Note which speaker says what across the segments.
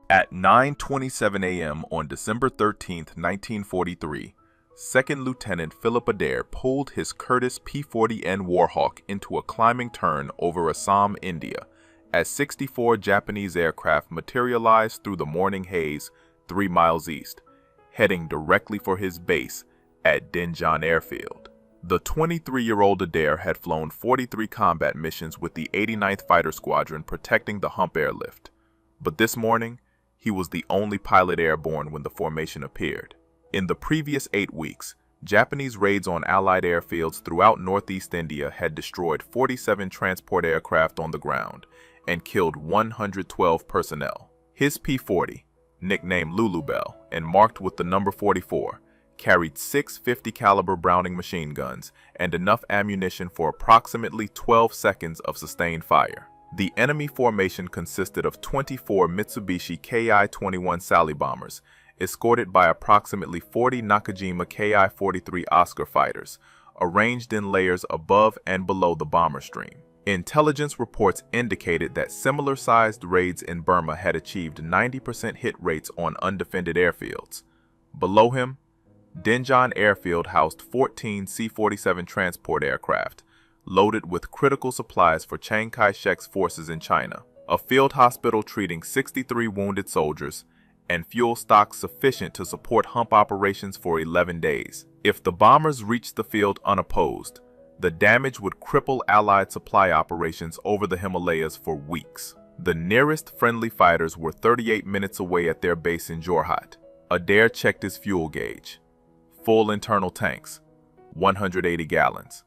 Speaker 1: At 9:27 a.m. on December 13, 1943, Second Lieutenant Philip Adair pulled his Curtiss P-40N Warhawk into a climbing turn over Assam, India, as 64 Japanese aircraft materialized through the morning haze 3 miles east, heading directly for his base at Dinjan Airfield. The 23-year-old Adair had flown 43 combat missions with the 89th Fighter Squadron protecting the Hump airlift, but this morning, he was the only pilot airborne when the formation appeared. In the previous 8 weeks, Japanese raids on Allied airfields throughout northeast India had destroyed 47 transport aircraft on the ground and killed 112 personnel. His P-40, nicknamed Lulubelle and marked with the number 44, carried 6 50 caliber Browning machine guns and enough ammunition for approximately 12 seconds of sustained fire. The enemy formation consisted of 24 Mitsubishi Ki-21 Sally bombers, escorted by approximately 40 Nakajima Ki-43 Oscar fighters, arranged in layers above and below the bomber stream. Intelligence reports indicated that similar-sized raids in Burma had achieved 90% hit rates on undefended airfields. Below him, Dinjan Airfield housed 14 C-47 transport aircraft, loaded with critical supplies for Chiang Kai-shek's forces in China, a field hospital treating 63 wounded soldiers, and fuel stocks sufficient to support hump operations for 11 days. If the bombers reached the field unopposed, the damage would cripple Allied supply operations over the Himalayas for weeks. The nearest friendly fighters were 38 minutes away at their base in Jorhat. Adair checked his fuel gauge. Full internal tanks, 180 gallons.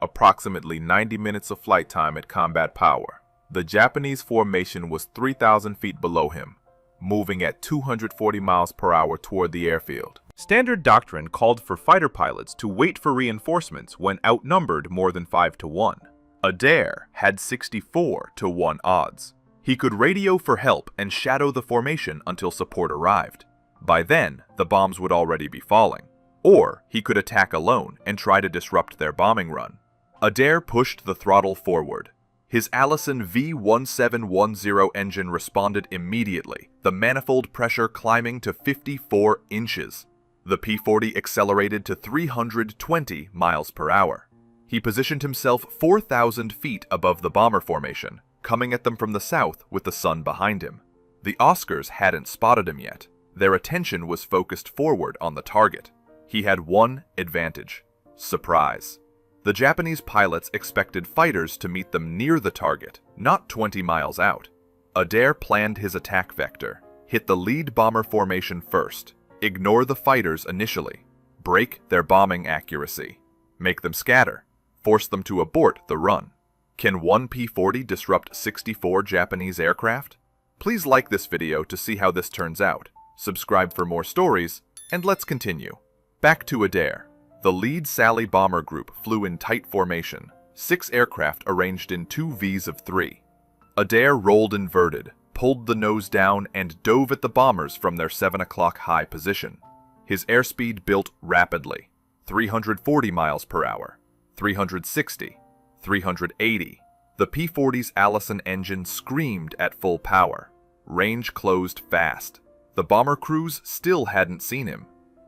Speaker 1: Approximately 90 minutes of flight time at combat power. The Japanese formation was 3,000 feet below him, moving at 240 miles per hour toward the airfield.
Speaker 2: Standard doctrine called for fighter pilots to wait for reinforcements when outnumbered more than 5 to 1. Adair had 64 to 1 odds. He could radio for help and shadow the formation until support arrived. By then, the bombs would already be falling. Or he could attack alone and try to disrupt their bombing run. Adair pushed the throttle forward. His Allison V1710 engine responded immediately, the manifold pressure climbing to 54 inches. The P-40 accelerated to 320 miles per hour. He positioned himself 4,000 feet above the bomber formation, coming at them from the south with the sun behind him. The Oscars hadn't spotted him yet. Their attention was focused forward on the target. He had one advantage: surprise. The Japanese pilots expected fighters to meet them near the target, not 20 miles out. Adair planned his attack vector. Hit the lead bomber formation first. Ignore the fighters initially. Break their bombing accuracy. Make them scatter. Force them to abort the run. Can one P-40 disrupt 64 Japanese aircraft? Please like this video to see how this turns out. Subscribe for more stories, and let's continue. Back to Adair. The lead Sally bomber group flew in tight formation, 6 aircraft arranged in 2 Vs of 3. Adair rolled inverted, pulled the nose down, and dove at the bombers from their 7 o'clock high position. His airspeed built rapidly: 340 miles per hour, 360, 380. The P-40's Allison engine screamed at full power. Range closed fast. The bomber crews still hadn't seen him.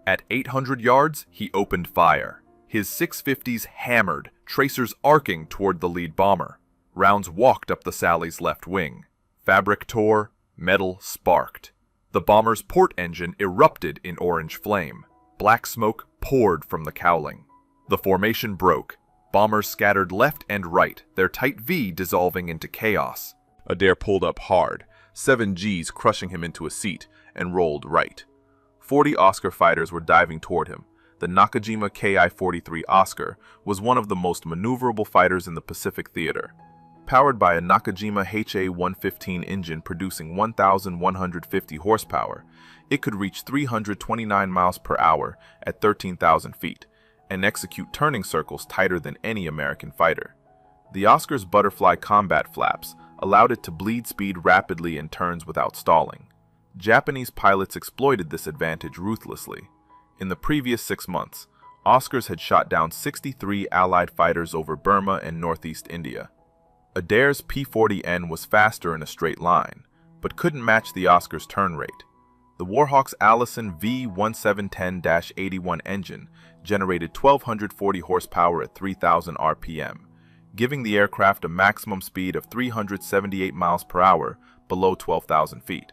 Speaker 2: At 800 yards, he opened fire. His 650s hammered, tracers arcing toward the lead bomber. Rounds walked up the Sally's left wing. Fabric tore, metal sparked. The bomber's port engine erupted in orange flame. Black smoke poured from the cowling. The formation broke. Bombers scattered left and right, their tight V dissolving into chaos. Adair pulled up hard, 7 Gs crushing him into a seat, and rolled right. 40 Oscar fighters were diving toward him. The Nakajima Ki-43 Oscar was one of the most maneuverable fighters in the Pacific Theater. Powered by a Nakajima HA-115 engine producing 1,150 horsepower, it could reach 329 miles per hour at 13,000 feet and execute turning circles tighter than any American fighter. The Oscar's butterfly combat flaps allowed it to bleed speed rapidly in turns without stalling. Japanese pilots exploited this advantage ruthlessly. In the previous 6 months, Oscars had shot down 63 Allied fighters over Burma and northeast India. Adair's P-40N was faster in a straight line, but couldn't match the Oscar's turn rate. The Warhawk's Allison V1710-81 engine generated 1,240 horsepower at 3,000 RPM, giving the aircraft a maximum speed of 378 miles per hour below 12,000 feet.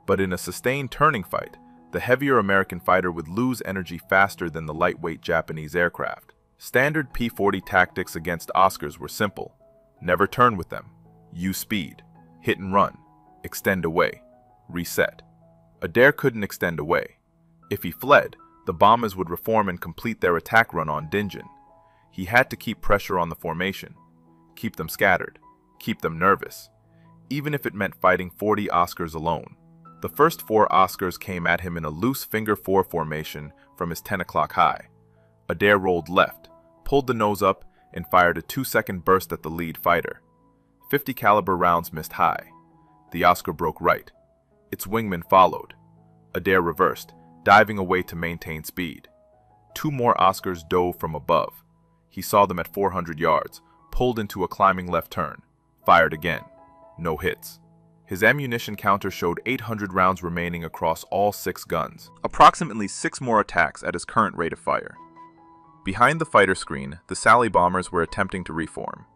Speaker 2: But in a sustained turning fight, the heavier American fighter would lose energy faster than the lightweight Japanese aircraft. Standard P-40 tactics against Oscars were simple. Never turn with them. Use speed. Hit and run. Extend away. Reset. Adair couldn't extend away. If he fled, the bombers would reform and complete their attack run on Dingen. He had to keep pressure on the formation. Keep them scattered. Keep them nervous. Even if it meant fighting 40 Oscars alone. The first 4 Oscars came at him in a loose finger 4 formation from his 10 o'clock high. Adair rolled left, pulled the nose up, and fired a 2-second burst at the lead fighter. 50 caliber rounds missed high. The Oscar broke right. Its wingman followed. Adair reversed, diving away to maintain speed. 2 more Oscars dove from above. He saw them at 400 yards, pulled into a climbing left turn, fired again. No hits. His ammunition counter showed 800 rounds remaining across all 6 guns, approximately 6 more attacks at his current rate of fire. Behind the fighter screen, the Sally bombers were attempting to reform.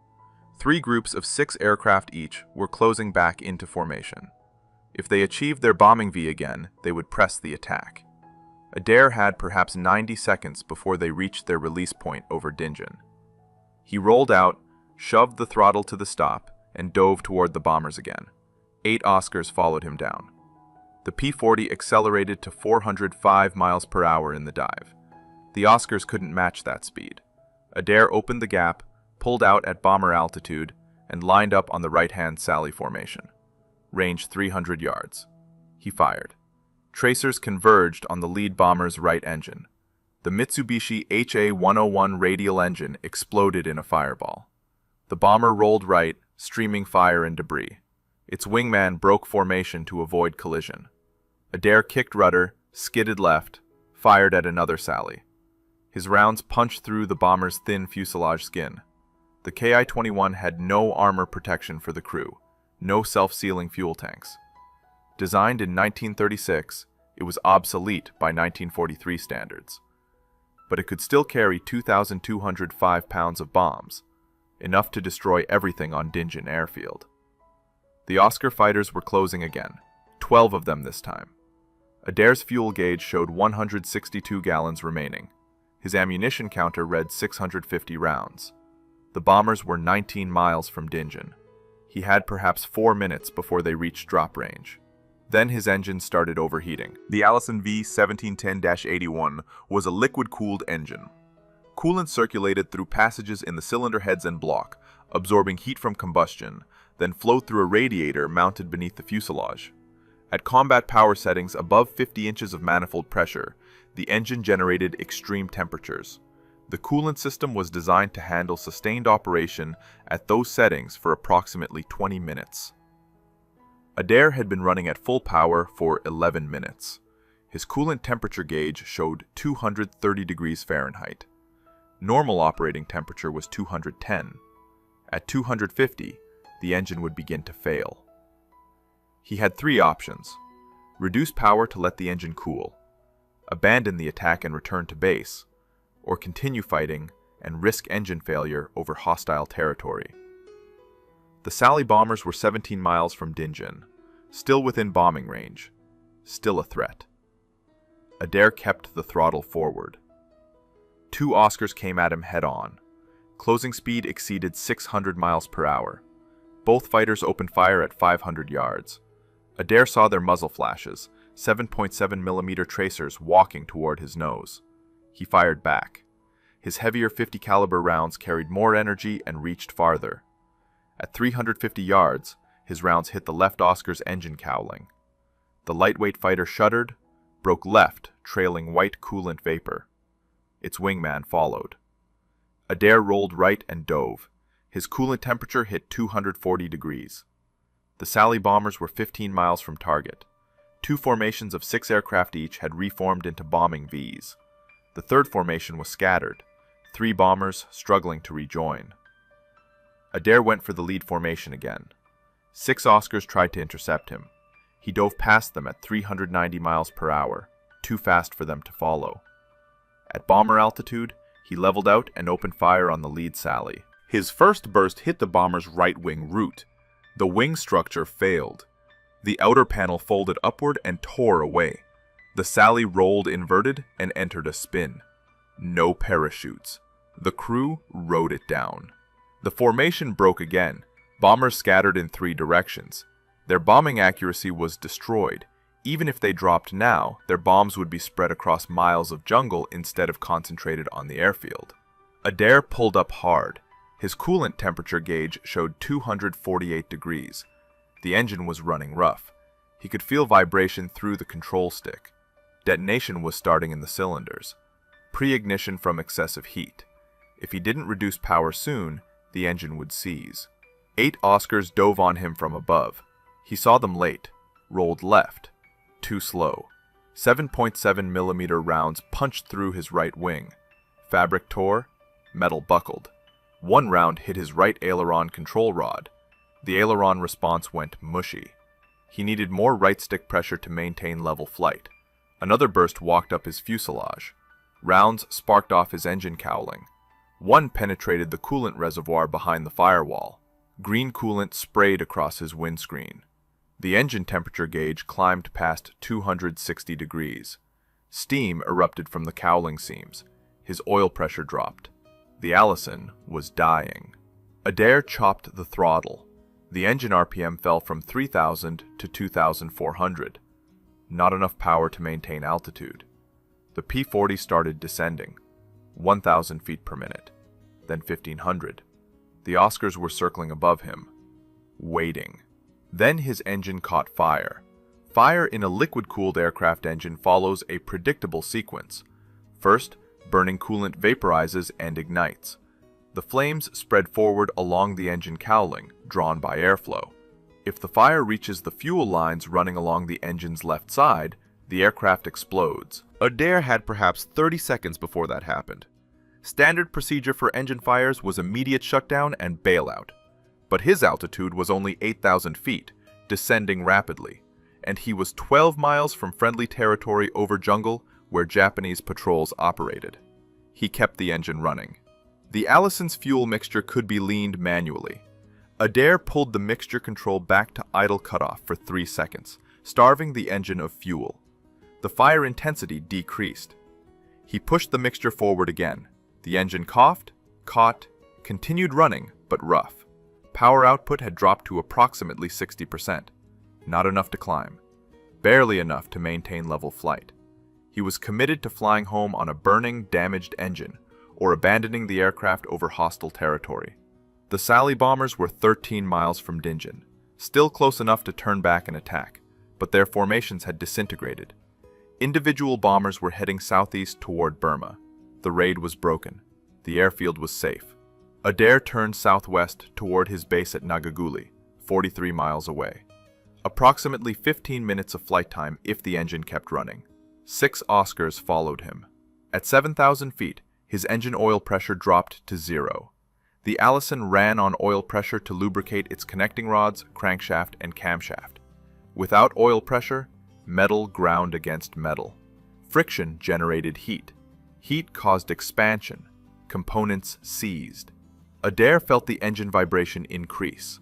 Speaker 2: 3 groups of 6 aircraft each were closing back into formation. If they achieved their bombing V again, they would press the attack. Adair had perhaps 90 seconds before they reached their release point over Dingen. He rolled out, shoved the throttle to the stop, and dove toward the bombers again. 8 Oscars followed him down. The P-40 accelerated to 405 miles per hour in the dive. The Oscars couldn't match that speed. Adair opened the gap, pulled out at bomber altitude, and lined up on the right-hand Sally formation. Range 300 yards. He fired. Tracers converged on the lead bomber's right engine. The Mitsubishi HA-101 radial engine exploded in a fireball. The bomber rolled right, streaming fire and debris. Its wingman broke formation to avoid collision. Adair kicked rudder, skidded left, fired at another Sally. His rounds punched through the bomber's thin fuselage skin. The Ki-21 had no armor protection for the crew, no self-sealing fuel tanks. Designed in 1936, it was obsolete by 1943 standards. But it could still carry 2,205 pounds of bombs, enough to destroy everything on Dingen Airfield. The Oscar fighters were closing again, 12 of them this time. Adair's fuel gauge showed 162 gallons remaining. His ammunition counter read 650 rounds. The bombers were 19 miles from Dingen. He had perhaps 4 minutes before they reached drop range. Then his engine started overheating. The Allison V1710-81 was a liquid-cooled engine. Coolant circulated through passages in the cylinder heads and block, absorbing heat from combustion, then flowed through a radiator mounted beneath the fuselage. At combat power settings above 50 inches of manifold pressure, the engine generated extreme temperatures. The coolant system was designed to handle sustained operation at those settings for approximately 20 minutes. Adair had been running at full power for 11 minutes. His coolant temperature gauge showed 230 degrees Fahrenheit. Normal operating temperature was 210. At 250, the engine would begin to fail. He had 3 options: reduce power to let the engine cool, abandon the attack and return to base, or continue fighting and risk engine failure over hostile territory. The Sally bombers were 17 miles from Dingen, still within bombing range, still a threat. Adair kept the throttle forward. 2 Oscars came at him head-on. Closing speed exceeded 600 miles per hour. Both fighters opened fire at 500 yards. Adair saw their muzzle flashes, 7.7mm tracers walking toward his nose. He fired back. His heavier 50 caliber rounds carried more energy and reached farther. At 350 yards, his rounds hit the left Oscar's engine cowling. The lightweight fighter shuddered, broke left, trailing white coolant vapor. Its wingman followed. Adair rolled right and dove. His coolant temperature hit 240 degrees. The Sally bombers were 15 miles from target. 2 formations of 6 aircraft each had reformed into bombing Vs. The third formation was scattered, 3 bombers struggling to rejoin. Adair went for the lead formation again. 6 Oscars tried to intercept him. He dove past them at 390 miles per hour, too fast for them to follow. At bomber altitude, he leveled out and opened fire on the lead Sally. His first burst hit the bomber's right wing root. The wing structure failed. The outer panel folded upward and tore away. The Sally rolled inverted and entered a spin. No parachutes. The crew rode it down. The formation broke again. Bombers scattered in 3 directions. Their bombing accuracy was destroyed. Even if they dropped now, their bombs would be spread across miles of jungle instead of concentrated on the airfield. Adair pulled up hard. His coolant temperature gauge showed 248 degrees. The engine was running rough. He could feel vibration through the control stick. Detonation was starting in the cylinders. Pre-ignition from excessive heat. If he didn't reduce power soon, the engine would seize. 8 Oscars dove on him from above. He saw them late, rolled left. Too slow. 7.7mm rounds punched through his right wing. Fabric tore, metal buckled. One round hit his right aileron control rod. The aileron response went mushy. He needed more right stick pressure to maintain level flight. Another burst walked up his fuselage. Rounds sparked off his engine cowling. One penetrated the coolant reservoir behind the firewall. Green coolant sprayed across his windscreen. The engine temperature gauge climbed past 260 degrees. Steam erupted from the cowling seams. His oil pressure dropped. The Allison was dying. Adair chopped the throttle. The engine RPM fell from 3,000 to 2,400. Not enough power to maintain altitude. The P-40 started descending. 1,000 feet per minute. Then 1,500. The Oscars were circling above him. Waiting. Then his engine caught fire. Fire in a liquid-cooled aircraft engine follows a predictable sequence. First, burning coolant vaporizes and ignites. The flames spread forward along the engine cowling, drawn by airflow. If the fire reaches the fuel lines running along the engine's left side, the aircraft explodes. Adair had perhaps 30 seconds before that happened. Standard procedure for engine fires was immediate shutdown and bailout. But his altitude was only 8,000 feet, descending rapidly, and he was 12 miles from friendly territory over jungle where Japanese patrols operated. He kept the engine running. The Allison's fuel mixture could be leaned manually. Adair pulled the mixture control back to idle cutoff for 3 seconds, starving the engine of fuel. The fire intensity decreased. He pushed the mixture forward again. The engine coughed, caught, continued running, but rough. Power output had dropped to approximately 60%. Not enough to climb. Barely enough to maintain level flight. He was committed to flying home on a burning, damaged engine, or abandoning the aircraft over hostile territory. The Sally bombers were 13 miles from Dingen, still close enough to turn back and attack, but their formations had disintegrated. Individual bombers were heading southeast toward Burma. The raid was broken. The airfield was safe. Adair turned southwest toward his base at Nagaguli, 43 miles away. Approximately 15 minutes of flight time if the engine kept running. 6 Oscars followed him. At 7,000 feet, his engine oil pressure dropped to 0. The Allison ran on oil pressure to lubricate its connecting rods, crankshaft, and camshaft. Without oil pressure, metal ground against metal. Friction generated heat. Heat caused expansion. Components seized. Adair felt the engine vibration increase.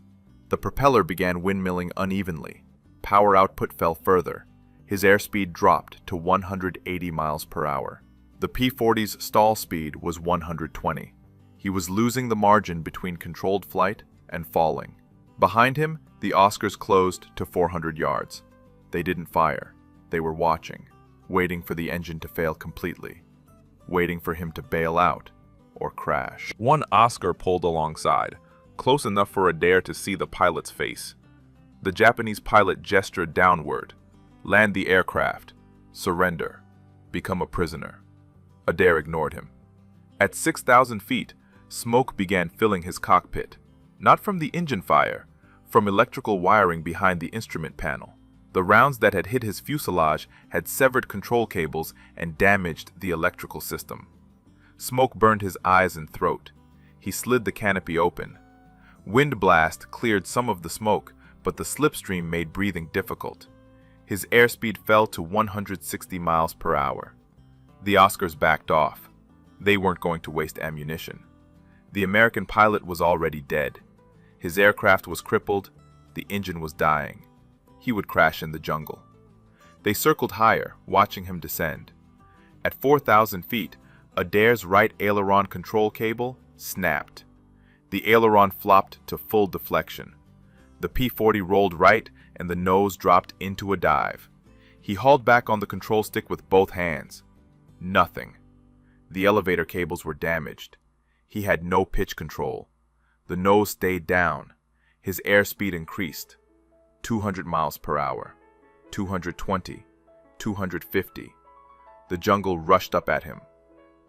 Speaker 2: The propeller began windmilling unevenly. Power output fell further. His airspeed dropped to 180 miles per hour. The P-40's stall speed was 120. He was losing the margin between controlled flight and falling. Behind him, the Oscars closed to 400 yards. They didn't fire. They were watching, waiting for the engine to fail completely, waiting for him to bail out or crash. One Oscar pulled alongside, close enough for Adair to see the pilot's face. The Japanese pilot gestured downward. Land the aircraft. Surrender. Become a prisoner. Adair ignored him. At 6,000 feet, smoke began filling his cockpit. Not from the engine fire, from electrical wiring behind the instrument panel. The rounds that had hit his fuselage had severed control cables and damaged the electrical system. Smoke burned his eyes and throat. He slid the canopy open. Wind blast cleared some of the smoke, but the slipstream made breathing difficult.
Speaker 1: His airspeed fell to 160 miles per hour. The Oscars backed off. They weren't going to waste ammunition. The American pilot was already dead. His aircraft was crippled. The engine was dying. He would crash in the jungle. They circled higher, watching him descend. At 4,000 feet, Adair's right aileron control cable snapped. The aileron flopped to full deflection. The P-40 rolled right and the nose dropped into a dive. He hauled back on the control stick with both hands. Nothing. The elevator cables were damaged. He had no pitch control. The nose stayed down. His airspeed increased. 200 miles per hour. 220. 250. The jungle rushed up at him.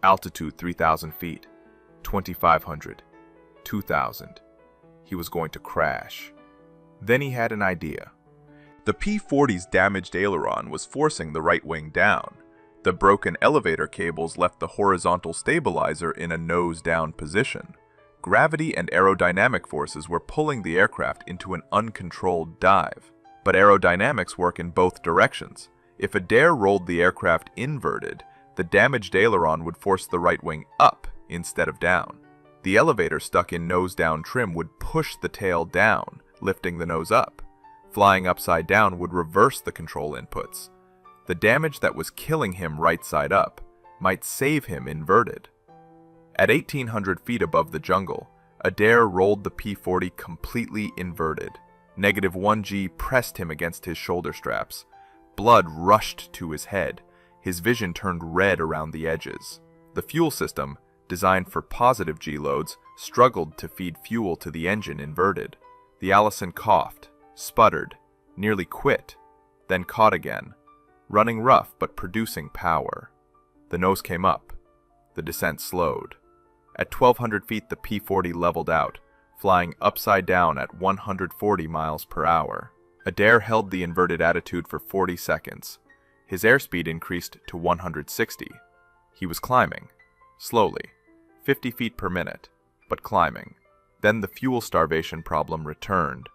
Speaker 1: Altitude 3,000 feet. 2,500. 2,000. He was going to crash. Then he had an idea. The P-40's damaged aileron was forcing the right wing down. The broken elevator cables left the horizontal stabilizer in a nose-down position. Gravity and aerodynamic forces were pulling the aircraft into an uncontrolled dive. But aerodynamics work in both directions. If Adair rolled the aircraft inverted, the damaged aileron would force the right wing up instead of down. The elevator stuck in nose-down trim would push the tail down, lifting the nose up. Flying upside down would reverse the control inputs. The damage that was killing him right side up might save him inverted. At 1,800 feet above the jungle, Adair rolled the P-40 completely inverted. -1G pressed him against his shoulder straps. Blood rushed to his head. His vision turned red around the edges. The fuel system, designed for positive G loads, struggled to feed fuel to the engine inverted. The Allison coughed, sputtered, nearly quit, then caught again, running rough but producing power. The nose came up. The descent slowed. At 1,200 feet, the P-40 leveled out, flying upside down at 140 miles per hour. Adair held the inverted attitude for 40 seconds. His airspeed increased to 160. He was climbing, slowly, 50 feet per minute, but climbing. Then the fuel starvation problem returned.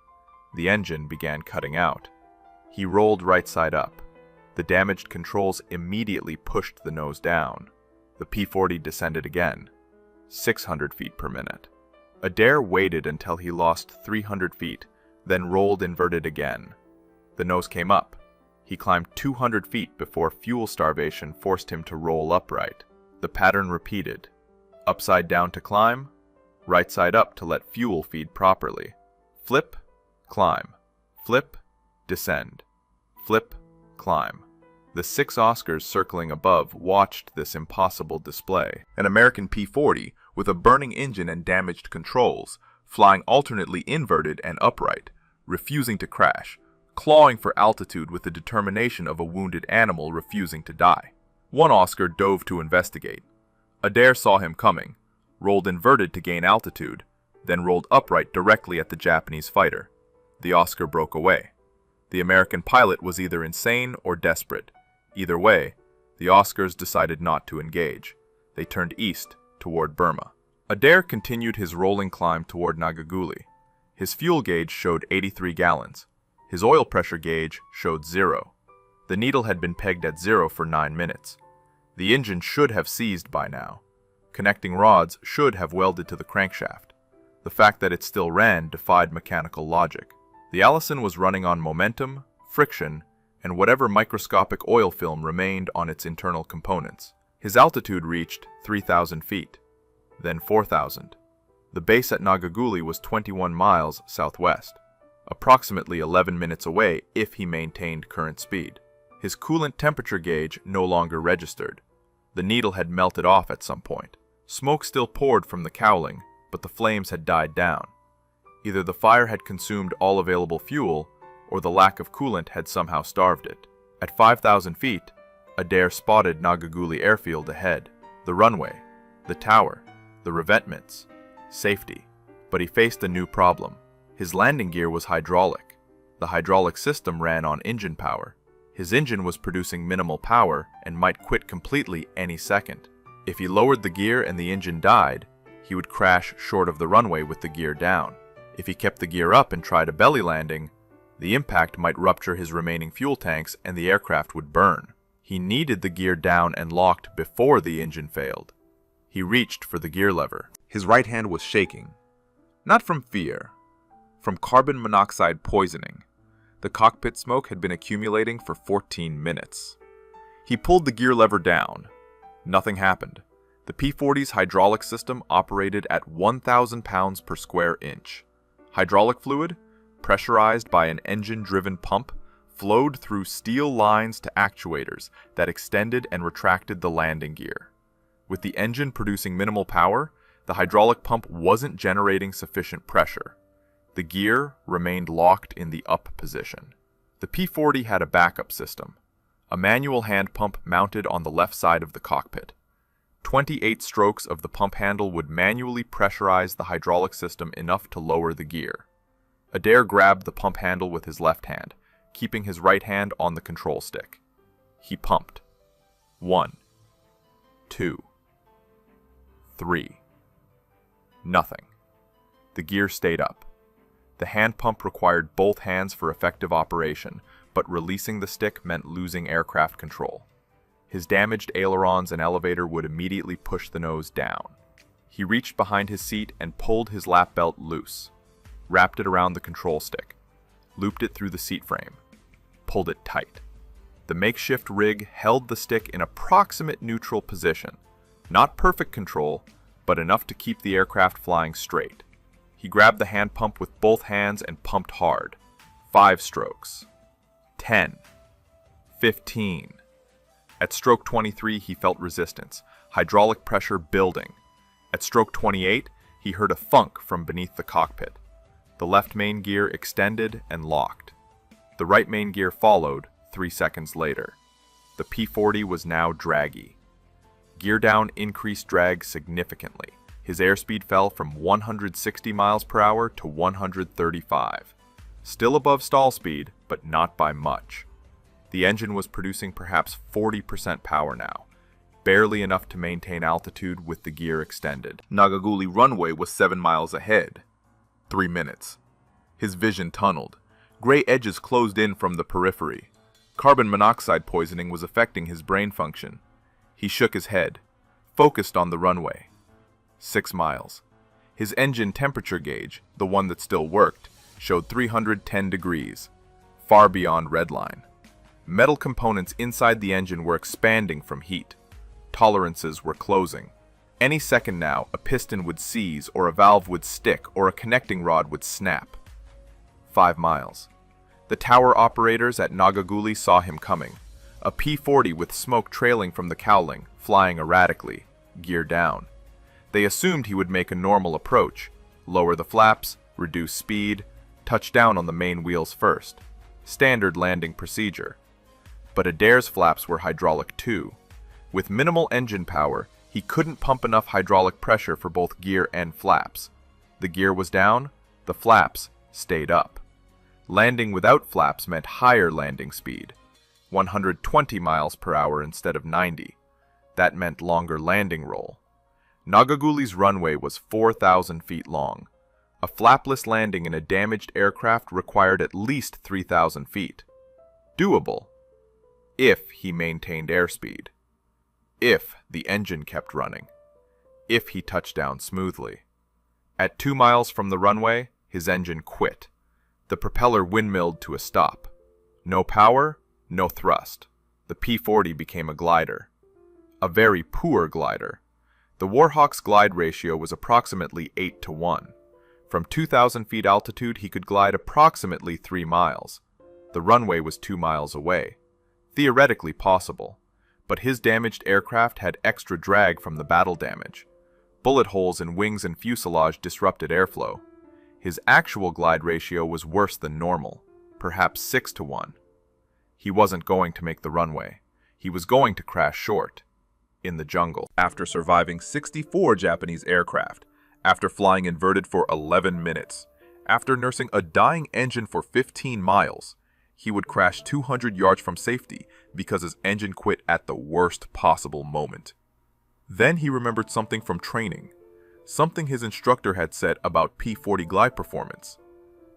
Speaker 1: The engine began cutting out. He rolled right side up. The damaged controls immediately pushed the nose down. The P-40 descended again, 600 feet per minute. Adair waited until he lost 300 feet, then rolled inverted again. The nose came up. He climbed 200 feet before fuel starvation forced him to roll upright. The pattern repeated. Upside down to climb, right side up to let fuel feed properly. Flip, climb. Flip, descend. Flip, climb. The 6 Oscars circling above watched this impossible display. An American P-40 with a burning engine and damaged controls, flying alternately inverted and upright, refusing to crash, clawing for altitude with the determination of a wounded animal refusing to die. One Oscar dove to investigate. Adair saw him coming, rolled inverted to gain altitude, then rolled upright directly at the Japanese fighter. The Oscar broke away. The American pilot was either insane or desperate. Either way, the Oscars decided not to engage. They turned east, toward Burma. Adair continued his rolling climb toward Nagaguli. His fuel gauge showed 83 gallons. His oil pressure gauge showed 0. The needle had been pegged at 0 for 9 minutes. The engine should have seized by now. Connecting rods should have welded to the crankshaft. The fact that it still ran defied mechanical logic. The Allison was running on momentum, friction, and whatever microscopic oil film remained on its internal components. His altitude reached 3,000 feet, then 4,000. The base at Nagaguli was 21 miles southwest, approximately 11 minutes away if he maintained current speed. His coolant temperature gauge no longer registered. The needle had melted off at some point. Smoke still poured from the cowling, but the flames had died down. Either the fire had consumed all available fuel, or the lack of coolant had somehow starved it. At 5,000 feet, Adair spotted Nagaguli airfield ahead, the runway, the tower, the revetments, safety. But he faced a new problem. His landing gear was hydraulic. The hydraulic system ran on engine power. His engine was producing minimal power and might quit completely any second. If he lowered the gear and the engine died, he would crash short of the runway with the gear down. If he kept the gear up and tried a belly landing,
Speaker 2: The impact might rupture his remaining fuel tanks and the aircraft would burn. He needed the gear down and locked before the engine failed. He reached for the gear lever. His right hand was shaking. Not from fear, from carbon monoxide poisoning. The cockpit smoke had been accumulating for 14 minutes. He pulled the gear lever down. Nothing happened. The P-40's hydraulic system operated at 1,000 pounds per square inch. Hydraulic fluid, pressurized by an engine-driven pump, flowed through steel lines to actuators that extended and retracted the landing gear. With the engine producing minimal power, the hydraulic pump wasn't generating sufficient pressure. The gear remained locked in the up position. The P-40 had a backup system, a manual hand pump mounted on the left side of the cockpit. 28 strokes of the pump handle would manually pressurize the hydraulic system enough to lower the gear. Adair grabbed the pump handle with his left hand, keeping his right hand on the control stick. He pumped. 1, 2, 3. Nothing. The gear stayed up. The hand pump required both hands for effective operation, but releasing the stick meant losing aircraft control. His damaged ailerons and elevator would immediately push the nose down. He reached behind his seat and pulled his lap belt loose, wrapped it around the control stick, looped it through the seat frame, pulled it tight. The makeshift rig held the stick in approximate neutral position. Not perfect control, but enough to keep the aircraft flying straight. He grabbed the hand pump with both hands and pumped hard. 5 strokes. 10. 15. At stroke 23, he felt resistance, hydraulic pressure building. At stroke 28, he heard a thunk from beneath the cockpit. The left main gear extended and locked. The right main gear followed 3 seconds later. The P-40 was now draggy. Gear down increased drag significantly. His airspeed fell from 160 miles per hour to 135. Still above stall speed, but not by much. The engine was producing perhaps 40% power now, barely enough to maintain altitude with the gear extended. Nagaguli runway was 7 miles ahead. 3 minutes. His vision tunneled. Gray edges closed in from the periphery. Carbon monoxide poisoning was affecting his brain function. He shook his head, focused on the runway. 6 miles. His engine temperature gauge, the one that still worked, showed 310 degrees, far beyond redline. Metal components inside the engine were expanding from heat. Tolerances were closing. Any second now, a piston would seize, or a valve would stick, or a connecting rod would snap. 5 miles. The tower operators at Nagaguli saw him coming. A P-40 with smoke trailing from the cowling, flying erratically, gear down. They assumed he would make a normal approach, lower the flaps, reduce speed, touch down on the main wheels first. Standard landing procedure. But Adair's flaps were hydraulic too. With minimal engine power, he couldn't pump enough hydraulic pressure for both gear and flaps. The gear was down, the flaps stayed up. Landing without flaps meant higher landing speed, 120 miles per hour instead of 90. That meant longer landing roll. Nagaguli's runway was 4,000 feet long. A flapless landing in a damaged aircraft required at least 3,000 feet. Doable, if he maintained airspeed. If the engine kept running. If he touched down smoothly. At 2 miles from the runway, his engine quit. The propeller windmilled to a stop. No power, no thrust. The P-40 became a glider. A very poor glider. The Warhawk's glide ratio was approximately 8 to 1. From 2,000 feet altitude, he could glide approximately 3 miles. The runway was 2 miles away. Theoretically possible, but his damaged aircraft had extra drag from the battle damage. Bullet holes in wings and fuselage disrupted airflow. His actual glide ratio was worse than normal, perhaps 6 to 1. He wasn't going to make the runway. He was going to crash short. In the jungle. After surviving 64 Japanese aircraft, after flying inverted for 11 minutes, after nursing a dying engine for 15 miles, he would crash 200 yards from safety because his engine quit at the worst possible moment. Then he remembered something from training, something his instructor had said about P-40 glide performance,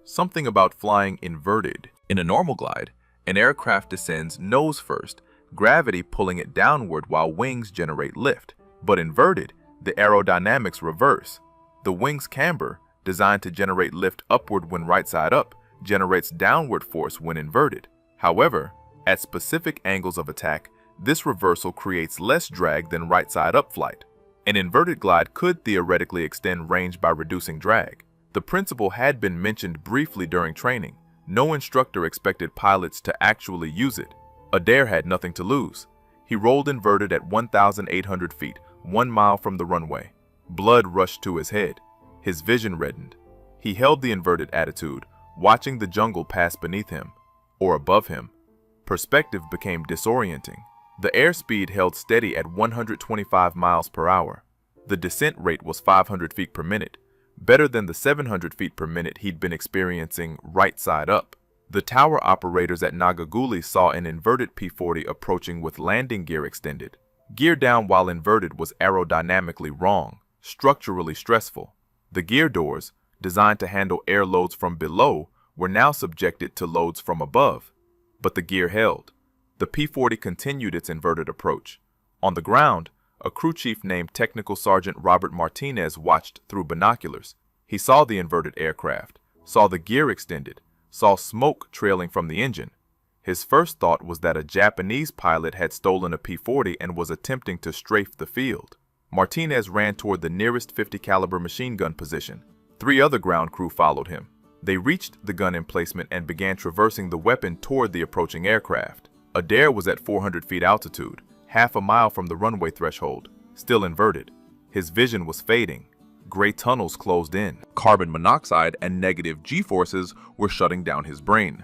Speaker 2: something about flying inverted.
Speaker 1: In a normal glide, an aircraft descends nose first, gravity pulling it downward while wings generate lift. But inverted, the aerodynamics reverse. The wings camber, designed to generate lift upward when right side up, generates downward force when inverted. However, at specific angles of attack, this reversal creates less drag than right side up flight. An inverted glide could theoretically extend range by reducing drag. The principle had been mentioned briefly during training. No instructor expected pilots to actually use it. Adair had nothing to lose. He rolled inverted at 1,800 feet, 1 mile from the runway. Blood rushed to his head. His vision reddened. He held the inverted attitude, watching the jungle pass beneath him, or above him. Perspective became disorienting. The airspeed held steady at 125 miles per hour. The descent rate was 500 feet per minute, better than the 700 feet per minute he'd been experiencing right side up. The tower operators at Nagaguli saw an inverted P-40 approaching with landing gear extended. Gear down while inverted was aerodynamically wrong, structurally stressful. The gear doors, designed to handle air loads from below, were now subjected to loads from above. But the gear held. The P-40 continued its inverted approach. On the ground, a crew chief named Technical Sergeant Robert Martinez watched through binoculars. He saw the inverted aircraft, saw the gear extended, saw smoke trailing from the engine. His first thought was that a Japanese pilot had stolen a P-40 and was attempting to strafe the field. Martinez ran toward the nearest 50 caliber machine gun position. 3 other ground crew followed him. They reached the gun emplacement and began traversing the weapon toward the approaching aircraft. Adair was at 400 feet altitude, half a mile from the runway threshold, still inverted. His vision was fading. Gray tunnels closed in. Carbon monoxide and negative G-forces were shutting down his brain.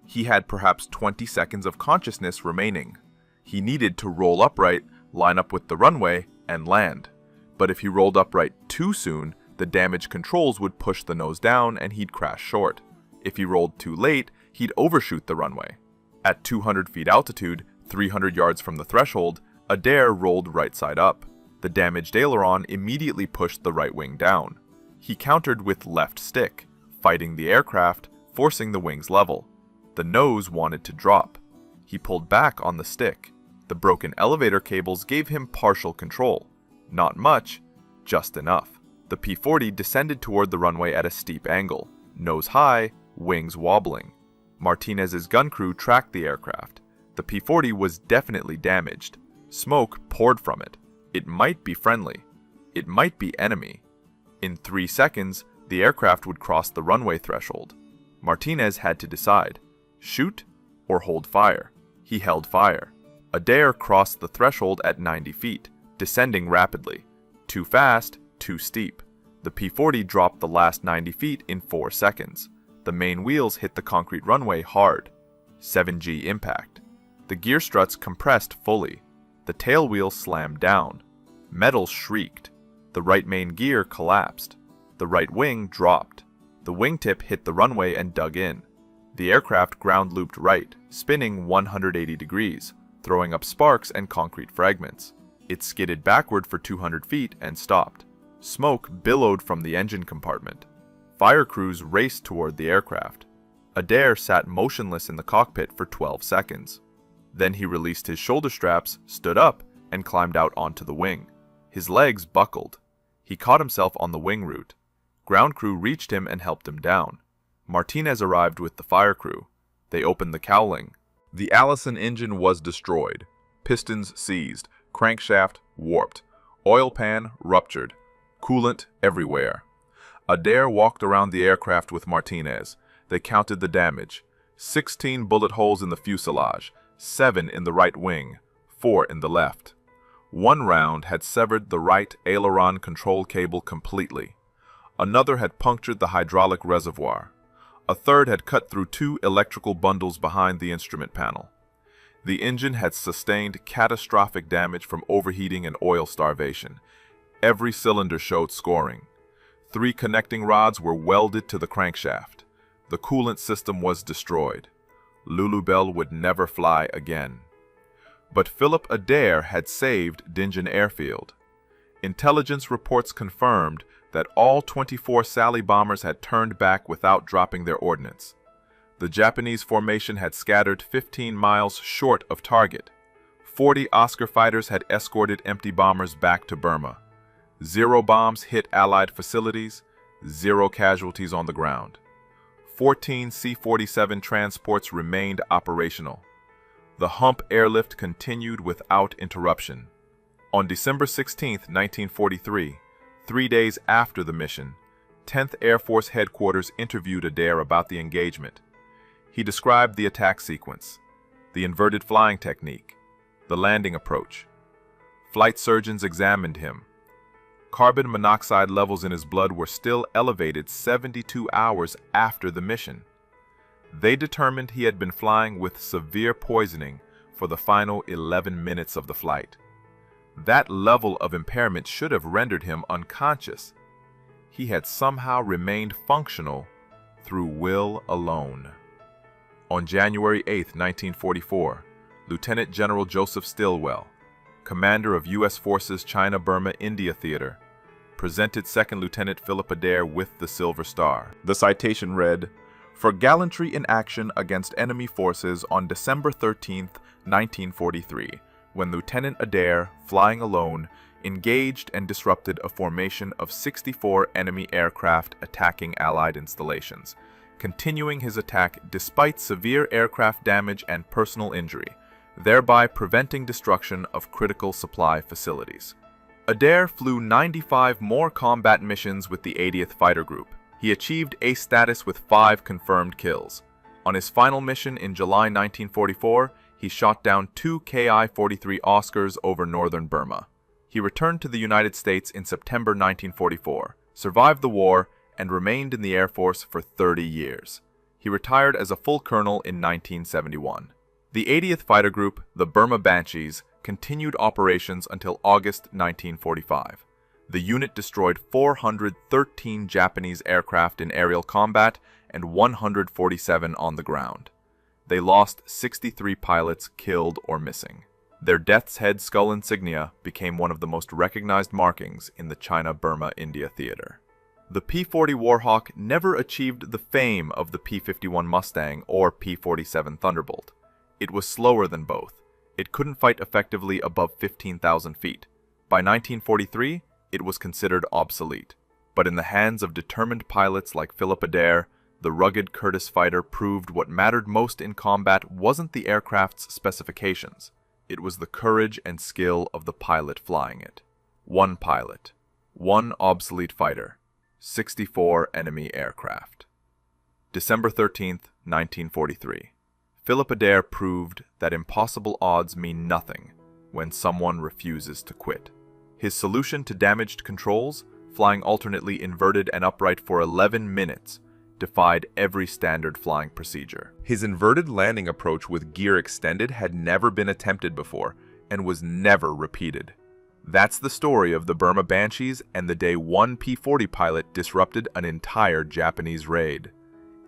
Speaker 1: He had perhaps 20 seconds of consciousness remaining. He needed to roll upright, line up with the runway, and land. But if he rolled upright too soon, the damage controls would push the nose down and he'd crash short. If he rolled too late, he'd overshoot the runway. At 200 feet altitude, 300 yards from the threshold, Adair rolled right side up. The damaged aileron immediately pushed the right wing down. He countered with left stick, fighting the aircraft, forcing the wings level. The nose wanted to drop. He pulled back on the stick. The broken elevator cables gave him partial control. Not much, just enough. The P-40 descended toward the runway at a steep angle, nose high, wings wobbling. Martinez's gun crew tracked the aircraft. The P-40 was definitely damaged. Smoke poured from it. It might be friendly. It might be enemy. In 3 seconds, the aircraft would cross the runway threshold. Martinez had to decide, shoot or hold fire. He held fire. Adair crossed the threshold at 90 feet, descending rapidly. Too fast, too steep. The P-40 dropped the last 90 feet in 4 seconds. The main wheels hit the concrete runway hard. 7G impact. The gear struts compressed fully. The tail wheel slammed down. Metal shrieked. The right main gear collapsed. The right wing dropped. The wingtip hit the runway and dug in. The aircraft ground looped right, spinning 180 degrees, throwing up sparks and concrete fragments. It skidded backward for 200 feet and stopped. Smoke billowed from the engine compartment. Fire crews raced toward the aircraft. Adair sat motionless in the cockpit for 12 seconds. Then he released his shoulder straps, stood up, and climbed out onto the wing. His legs buckled. He caught himself on the wing root. Ground crew reached him and helped him down. Martinez arrived with the fire crew. They opened the cowling. The Allison engine was destroyed. Pistons seized. Crankshaft warped. Oil pan ruptured. Coolant everywhere. Adair walked around the aircraft with Martinez. They counted the damage. 16 bullet holes in the fuselage, 7 in the right wing, 4 in the left. 1 round had severed the right aileron control cable completely. Another had punctured the hydraulic reservoir. A third had cut through 2 electrical bundles behind the instrument panel. The engine had sustained catastrophic damage from overheating and oil starvation. Every cylinder showed scoring. 3 connecting rods were welded to the crankshaft. The coolant system was destroyed. Lulubelle would never fly again. But Philip Adair had saved Dinjan Airfield. Intelligence reports confirmed that all 24 Sally bombers had turned back without dropping their ordnance. The Japanese formation had scattered 15 miles short of target. 40 Oscar fighters had escorted empty bombers back to Burma. 0 bombs hit Allied facilities, 0 casualties on the ground. 14 C-47 transports remained operational. The hump airlift continued without interruption. On December 16, 1943, 3 days after the mission, 10th Air Force Headquarters interviewed Adair about the engagement. He described the attack sequence, the inverted flying technique, the landing approach. Flight surgeons examined him. Carbon monoxide levels in his blood were still elevated 72 hours after the mission. They determined he had been flying with severe poisoning for the final 11 minutes of the flight. That level of impairment should have rendered him unconscious. He had somehow remained functional through will alone. On January 8, 1944, Lieutenant General Joseph Stilwell, commander of U.S. Forces China-Burma-India Theater, presented Second Lieutenant Philip Adair with the Silver Star. The citation read, "For gallantry in action against enemy forces on December 13, 1943, when Lieutenant Adair, flying alone, engaged and disrupted a formation of 64 enemy aircraft attacking Allied installations, continuing his attack despite severe aircraft damage and personal injury, thereby preventing destruction of critical supply facilities." Adair flew 95 more combat missions with the 80th Fighter Group. He achieved ace status with 5 confirmed kills. On his final mission in July 1944, he shot down 2 Ki-43 Oscars over northern Burma. He returned to the United States in September 1944, survived the war, and remained in the Air Force for 30 years. He retired as a full colonel in 1971. The 80th Fighter Group, the Burma Banshees, continued operations until August 1945. The unit destroyed 413 Japanese aircraft in aerial combat and 147 on the ground. They lost 63 pilots killed or missing. Their death's head skull insignia became one of the most recognized markings in the China-Burma-India theater. The P-40 Warhawk never achieved the fame of the P-51 Mustang or P-47 Thunderbolt. It was slower than both. It couldn't fight effectively above 15,000 feet. By 1943, it was considered obsolete. But in the hands of determined pilots like Philip Adair, the rugged Curtiss fighter proved what mattered most in combat wasn't the aircraft's specifications. It was the courage and skill of the pilot flying it. 1 pilot, 1 obsolete fighter, 64 enemy aircraft. December 13th, 1943. Philip Adair proved that impossible odds mean nothing when someone refuses to quit. His solution to damaged controls, flying alternately inverted and upright for 11 minutes, defied every standard flying procedure. His inverted landing approach with gear extended had never been attempted before and was never repeated. That's the story of the Burma Banshees and the day one P-40 pilot disrupted an entire Japanese raid.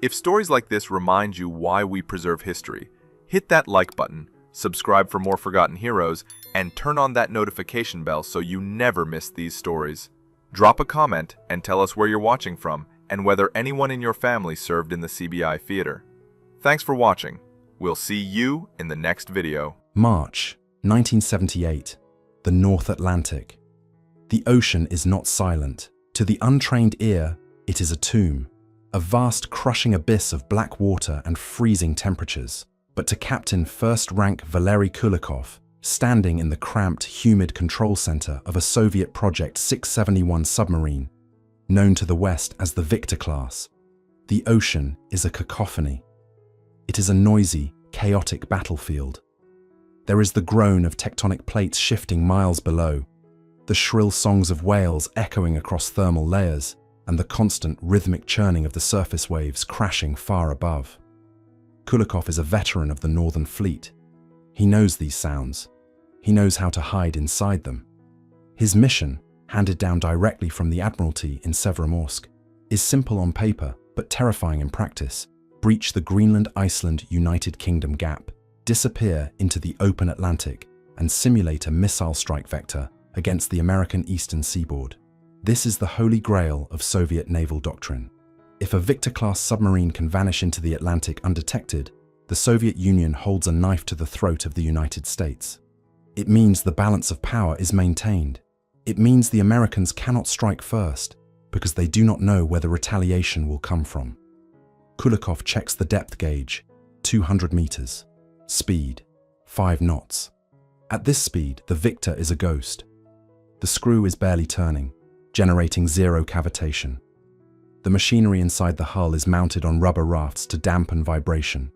Speaker 1: If stories like this remind you why we preserve history, hit that like button, subscribe for more forgotten heroes, and turn on that notification bell so you never miss these stories. Drop a comment and tell us where you're watching from and whether anyone in your family served in the CBI theater. Thanks for watching. We'll see you in the next video.
Speaker 3: March 1978. The North Atlantic. The ocean is not silent. To the untrained ear, it is a tomb. A vast crushing abyss of black water and freezing temperatures. But to Captain First Rank Valery Kulikov, standing in the cramped, humid control center of a Soviet Project 671 submarine, known to the West as the Victor class, the ocean is a cacophony. It is a noisy, chaotic battlefield. There is the groan of tectonic plates shifting miles below, the shrill songs of whales echoing across thermal layers, and the constant rhythmic churning of the surface waves crashing far above. Kulikov is a veteran of the Northern Fleet. He knows these sounds. He knows how to hide inside them. His mission, handed down directly from the Admiralty in Severomorsk, is simple on paper but terrifying in practice. Breach the Greenland-Iceland-United Kingdom gap, disappear into the open Atlantic, and simulate a missile strike vector against the American eastern seaboard. This is the holy grail of Soviet naval doctrine. If a Victor-class submarine can vanish into the Atlantic undetected, the Soviet Union holds a knife to the throat of the United States. It means the balance of power is maintained. It means the Americans cannot strike first, because they do not know where the retaliation will come from. Kulikov checks the depth gauge, 200 meters. Speed, 5 knots. At this speed, the Victor is a ghost. The screw is barely turning, generating zero cavitation. The machinery inside the hull is mounted on rubber rafts to dampen vibration.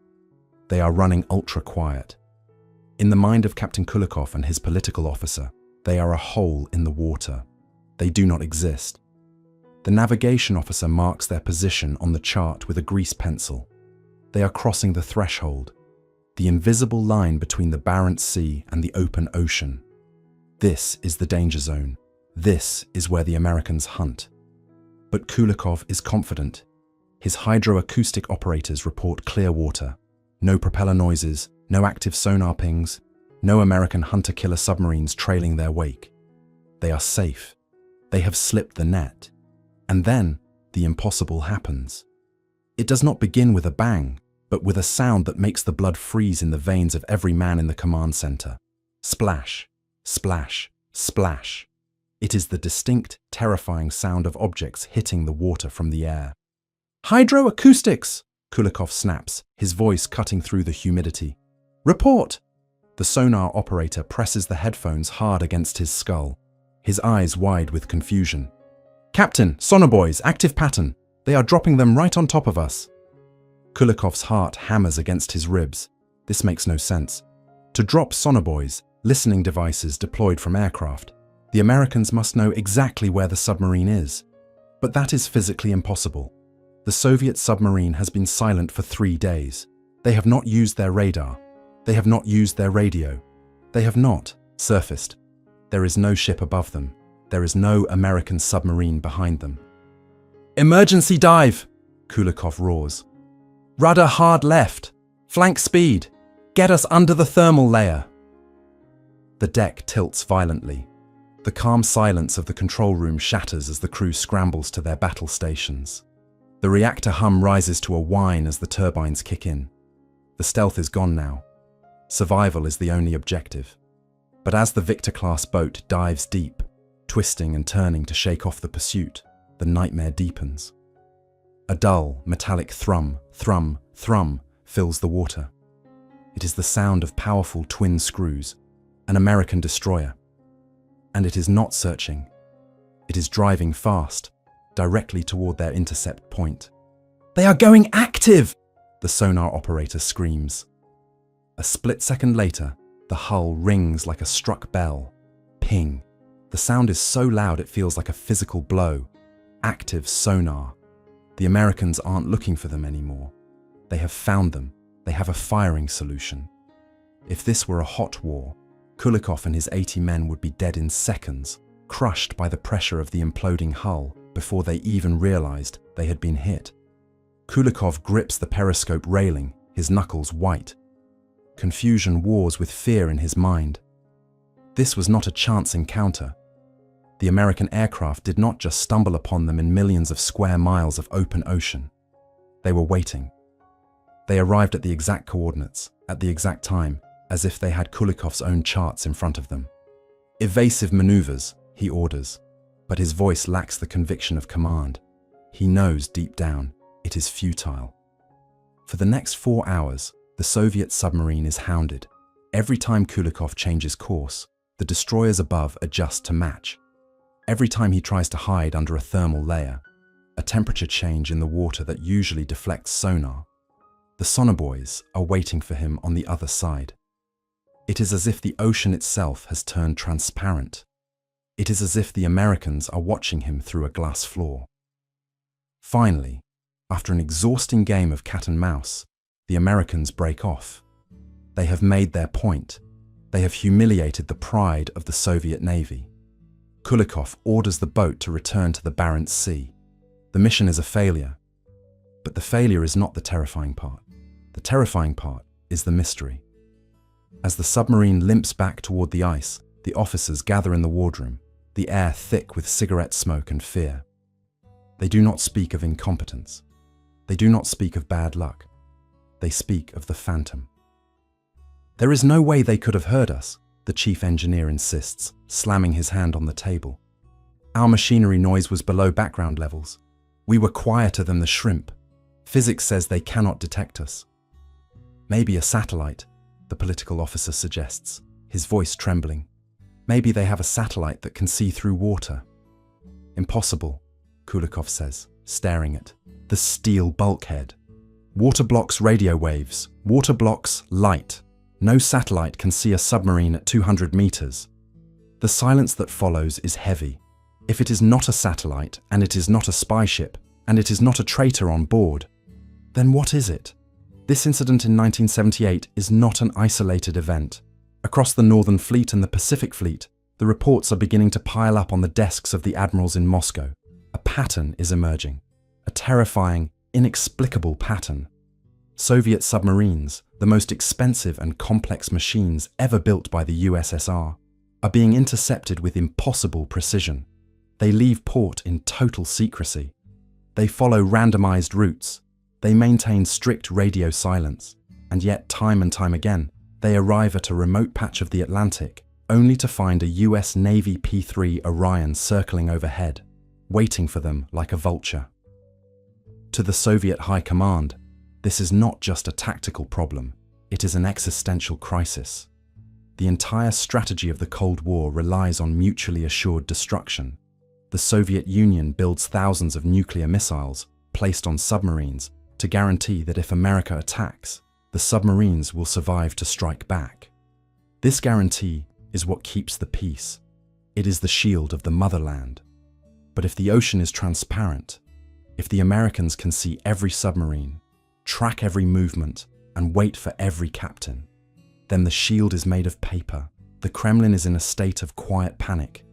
Speaker 3: They are running ultra-quiet. In the mind of Captain Kulikov and his political officer, they are a hole in the water. They do not exist. The navigation officer marks their position on the chart with a grease pencil. They are crossing the threshold, the invisible line between the Barents Sea and the open ocean. This is the danger zone. This is where the Americans hunt. But Kulikov is confident. His hydroacoustic operators report clear water. No propeller noises, no active sonar pings, no American hunter-killer submarines trailing their wake. They are safe. They have slipped the net. And then, the impossible happens. It does not begin with a bang, but with a sound that makes the blood freeze in the veins of every man in the command center. Splash, splash, splash. It is the distinct, terrifying sound of objects hitting the water from the air. Hydroacoustics! Kulikov snaps, his voice cutting through the humidity. Report! The sonar operator presses the headphones hard against his skull, his eyes wide with confusion. Captain, sonobuoys, active pattern. They are dropping them right on top of us. Kulikov's heart hammers against his ribs. This makes no sense. To drop sonobuoys, listening devices deployed from aircraft, the Americans must know exactly where the submarine is. But that is physically impossible. The Soviet submarine has been silent for 3 days. They have not used their radar. They have not used their radio. They have not surfaced. There is no ship above them. There is no American submarine behind them. Emergency dive! Kulikov roars. Rudder hard left. Flank speed. Get us under the thermal layer. The deck tilts violently. The calm silence of the control room shatters as the crew scrambles to their battle stations. The reactor hum rises to a whine as the turbines kick in. The stealth is gone now. Survival is the only objective. But as the Victor-class boat dives deep, twisting and turning to shake off the pursuit, the nightmare deepens. A dull, metallic thrum, thrum, thrum fills the water. It is the sound of powerful twin screws, an American destroyer. And it is not searching. It is driving fast, directly toward their intercept point. They are going active! The sonar operator screams. A split second later, the hull rings like a struck bell. Ping. The sound is so loud it feels like a physical blow. Active sonar. The Americans aren't looking for them anymore. They have found them. They have a firing solution. If this were a hot war, Kulikov and his 80 men would be dead in seconds, crushed by the pressure of the imploding hull before they even realized they had been hit. Kulikov grips the periscope railing, his knuckles white. Confusion wars with fear in his mind. This was not a chance encounter. The American aircraft did not just stumble upon them in millions of square miles of open ocean. They were waiting. They arrived at the exact coordinates, at the exact time, as if they had Kulikov's own charts in front of them. Evasive maneuvers, he orders, but his voice lacks the conviction of command. He knows deep down it is futile. For the next 4 hours, the Soviet submarine is hounded. Every time Kulikov changes course, the destroyers above adjust to match. Every time he tries to hide under a thermal layer, a temperature change in the water that usually deflects sonar, the sonobuoys are waiting for him on the other side. It is as if the ocean itself has turned transparent. It is as if the Americans are watching him through a glass floor. Finally, after an exhausting game of cat and mouse, the Americans break off. They have made their point. They have humiliated the pride of the Soviet Navy. Kulikov orders the boat to return to the Barents Sea. The mission is a failure. But the failure is not the terrifying part. The terrifying part is the mystery. As the submarine limps back toward the ice, the officers gather in the wardroom, the air thick with cigarette smoke and fear. They do not speak of incompetence. They do not speak of bad luck. They speak of the phantom. There is no way they could have heard us, the chief engineer insists, slamming his hand on the table. Our machinery noise was below background levels. We were quieter than the shrimp. Physics says they cannot detect us. Maybe a satellite, the political officer suggests, his voice trembling. Maybe they have a satellite that can see through water. Impossible, Kulikov says, staring at the steel bulkhead. Water blocks radio waves. Water blocks light. No satellite can see a submarine at 200 meters. The silence that follows is heavy. If it is not a satellite, and it is not a spy ship, and it is not a traitor on board, then what is it? This incident in 1978 is not an isolated event. Across the Northern Fleet and the Pacific Fleet, the reports are beginning to pile up on the desks of the admirals in Moscow. A pattern is emerging. A terrifying, inexplicable pattern. Soviet submarines, the most expensive and complex machines ever built by the USSR, are being intercepted with impossible precision. They leave port in total secrecy. They follow randomized routes. They maintain strict radio silence. And yet, time and time again, they arrive at a remote patch of the Atlantic, only to find a US Navy P-3 Orion circling overhead, waiting for them like a vulture. To the Soviet High Command, this is not just a tactical problem, it is an existential crisis. The entire strategy of the Cold War relies on mutually assured destruction. The Soviet Union builds thousands of nuclear missiles placed on submarines to guarantee that if America attacks, the submarines will survive to strike back. This guarantee is what keeps the peace. It is the shield of the motherland. But if the ocean is transparent, if the Americans can see every submarine, track every movement, and wait for every captain, then the shield is made of paper. The Kremlin is in a state of quiet panic.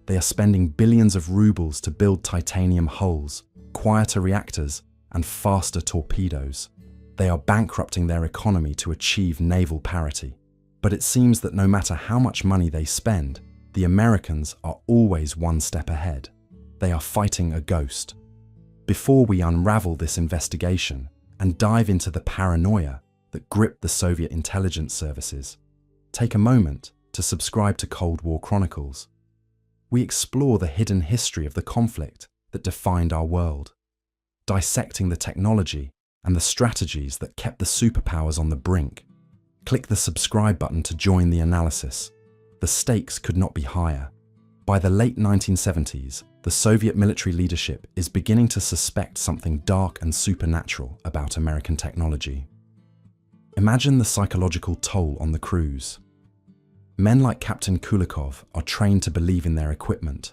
Speaker 3: They are spending billions of rubles to build titanium hulls, quieter reactors, and faster torpedoes. They are bankrupting their economy to achieve naval parity. But it seems that no matter how much money they spend, the Americans are always one step ahead. They are fighting a ghost. Before we unravel this investigation and dive into the paranoia that gripped the Soviet intelligence services, take a moment to subscribe to Cold War Chronicles. We explore the hidden history of the conflict that defined our world, dissecting the technology and the strategies that kept the superpowers on the brink. Click the subscribe button to join the analysis. The stakes could not be higher. By the late 1970s, the Soviet military leadership is beginning to suspect something dark and supernatural about American technology. Imagine the psychological toll on the crews. Men like Captain Kulikov are trained to believe in their equipment.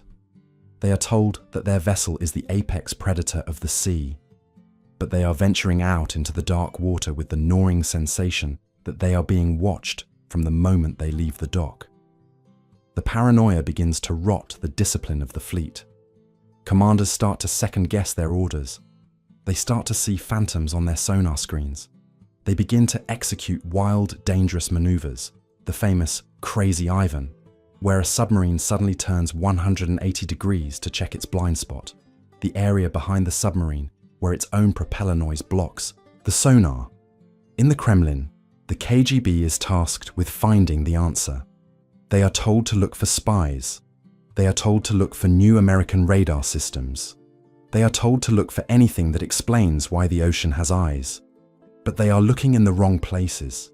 Speaker 3: They are told that their vessel is the apex predator of the sea, but they are venturing out into the dark water with the gnawing sensation that they are being watched from the moment they leave the dock. The paranoia begins to rot the discipline of the fleet. Commanders start to second-guess their orders. They start to see phantoms on their sonar screens. They begin to execute wild, dangerous maneuvers, the famous Crazy Ivan, where a submarine suddenly turns 180 degrees to check its blind spot, the area behind the submarine where its own propeller noise blocks the sonar. In the Kremlin, the KGB is tasked with finding the answer. They are told to look for spies. They are told to look for new American radar systems. They are told to look for anything that explains why the ocean has eyes. But they are looking in the wrong places.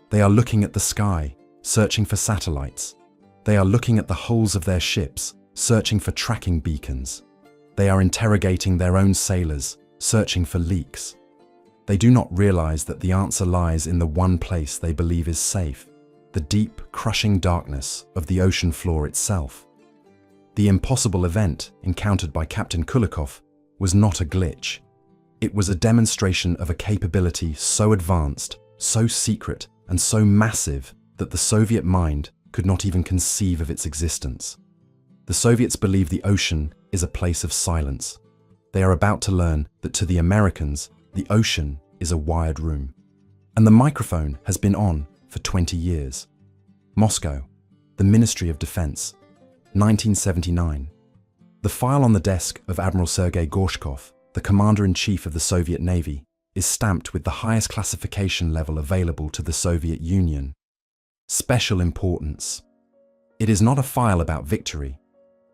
Speaker 3: They are looking at the sky, searching for satellites. They are looking at the hulls of their ships, searching for tracking beacons. They are interrogating their own sailors, searching for leaks. They do not realize that the answer lies in the one place they believe is safe, the deep, crushing darkness of the ocean floor itself. The impossible event encountered by Captain Kulikov was not a glitch. It was a demonstration of a capability so advanced, so secret, and so massive that the Soviet mind could not even conceive of its existence. The Soviets believe the ocean is a place of silence. They are about to learn that to the Americans, the ocean is a wired room. And the microphone has been on for 20 years. Moscow, the Ministry of Defense, 1979. The file on the desk of Admiral Sergei Gorshkov the commander-in-chief of the Soviet Navy, is stamped with the highest classification level available to the Soviet Union. Special importance. It is not a file about victory.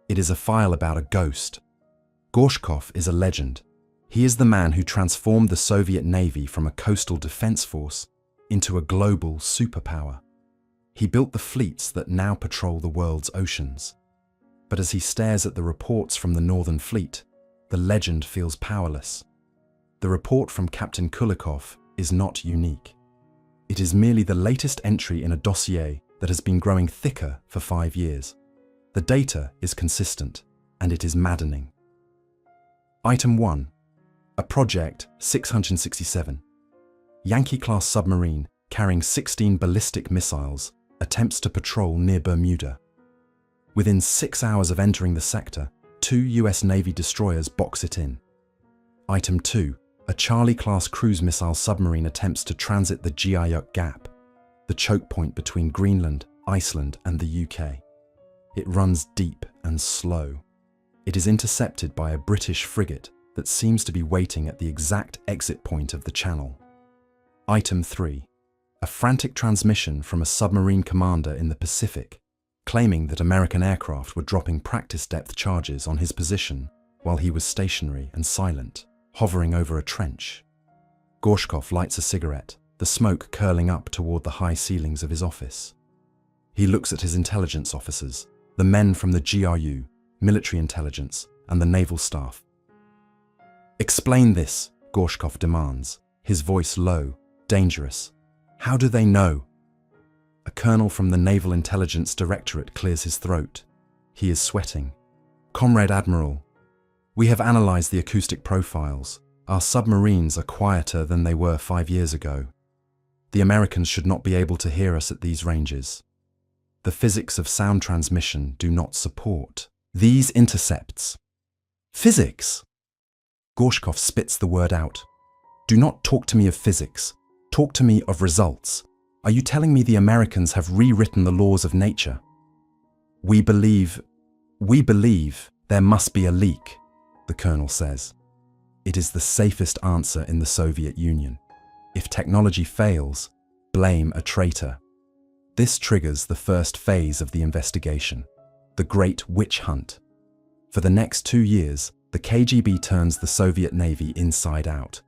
Speaker 3: It is a file about a ghost. Gorshkov is a legend. He is the man who transformed the Soviet Navy from a coastal defense force into a global superpower. He built the fleets that now patrol the world's oceans. But as he stares at the reports from the Northern Fleet, the legend feels powerless. The report from Captain Kulikov is not unique. It is merely the latest entry in a dossier that has been growing thicker for 5 years. The data is consistent, and it is maddening. Item 1. A Project 667. Yankee-class submarine carrying 16 ballistic missiles attempts to patrol near Bermuda. Within 6 hours of entering the sector, 2 US Navy destroyers box it in. Item 2. A Charlie-class cruise missile submarine attempts to transit the Giayuk Gap, the choke point between Greenland, Iceland, and the UK. It runs deep and slow. It is intercepted by a British frigate that seems to be waiting at the exact exit point of the channel. Item 3. A frantic transmission from a submarine commander in the Pacific, claiming that American aircraft were dropping practice depth charges on his position while he was stationary and silent, hovering over a trench. Gorshkov lights a cigarette, the smoke curling up toward the high ceilings of his office. He looks at his intelligence officers, the men from the GRU, military intelligence, and the naval staff. "Explain this," Gorshkov demands, his voice low, dangerous. "How do they know?" A colonel from the Naval Intelligence Directorate clears his throat. He is sweating. "Comrade Admiral, we have analyzed the acoustic profiles. Our submarines are quieter than they were 5 years ago. The Americans should not be able to hear us at these ranges. The physics of sound transmission do not support these intercepts." "Physics?" Gorshkov spits the word out. "Do not talk to me of physics. Talk to me of results. Are you telling me the Americans have rewritten the laws of nature?" We believe there must be a leak," the colonel says. "It is the safest answer in the Soviet Union. If technology fails, blame a traitor." This triggers the first phase of the investigation, the Great Witch Hunt. For the next 2 years, the KGB turns the Soviet Navy inside out.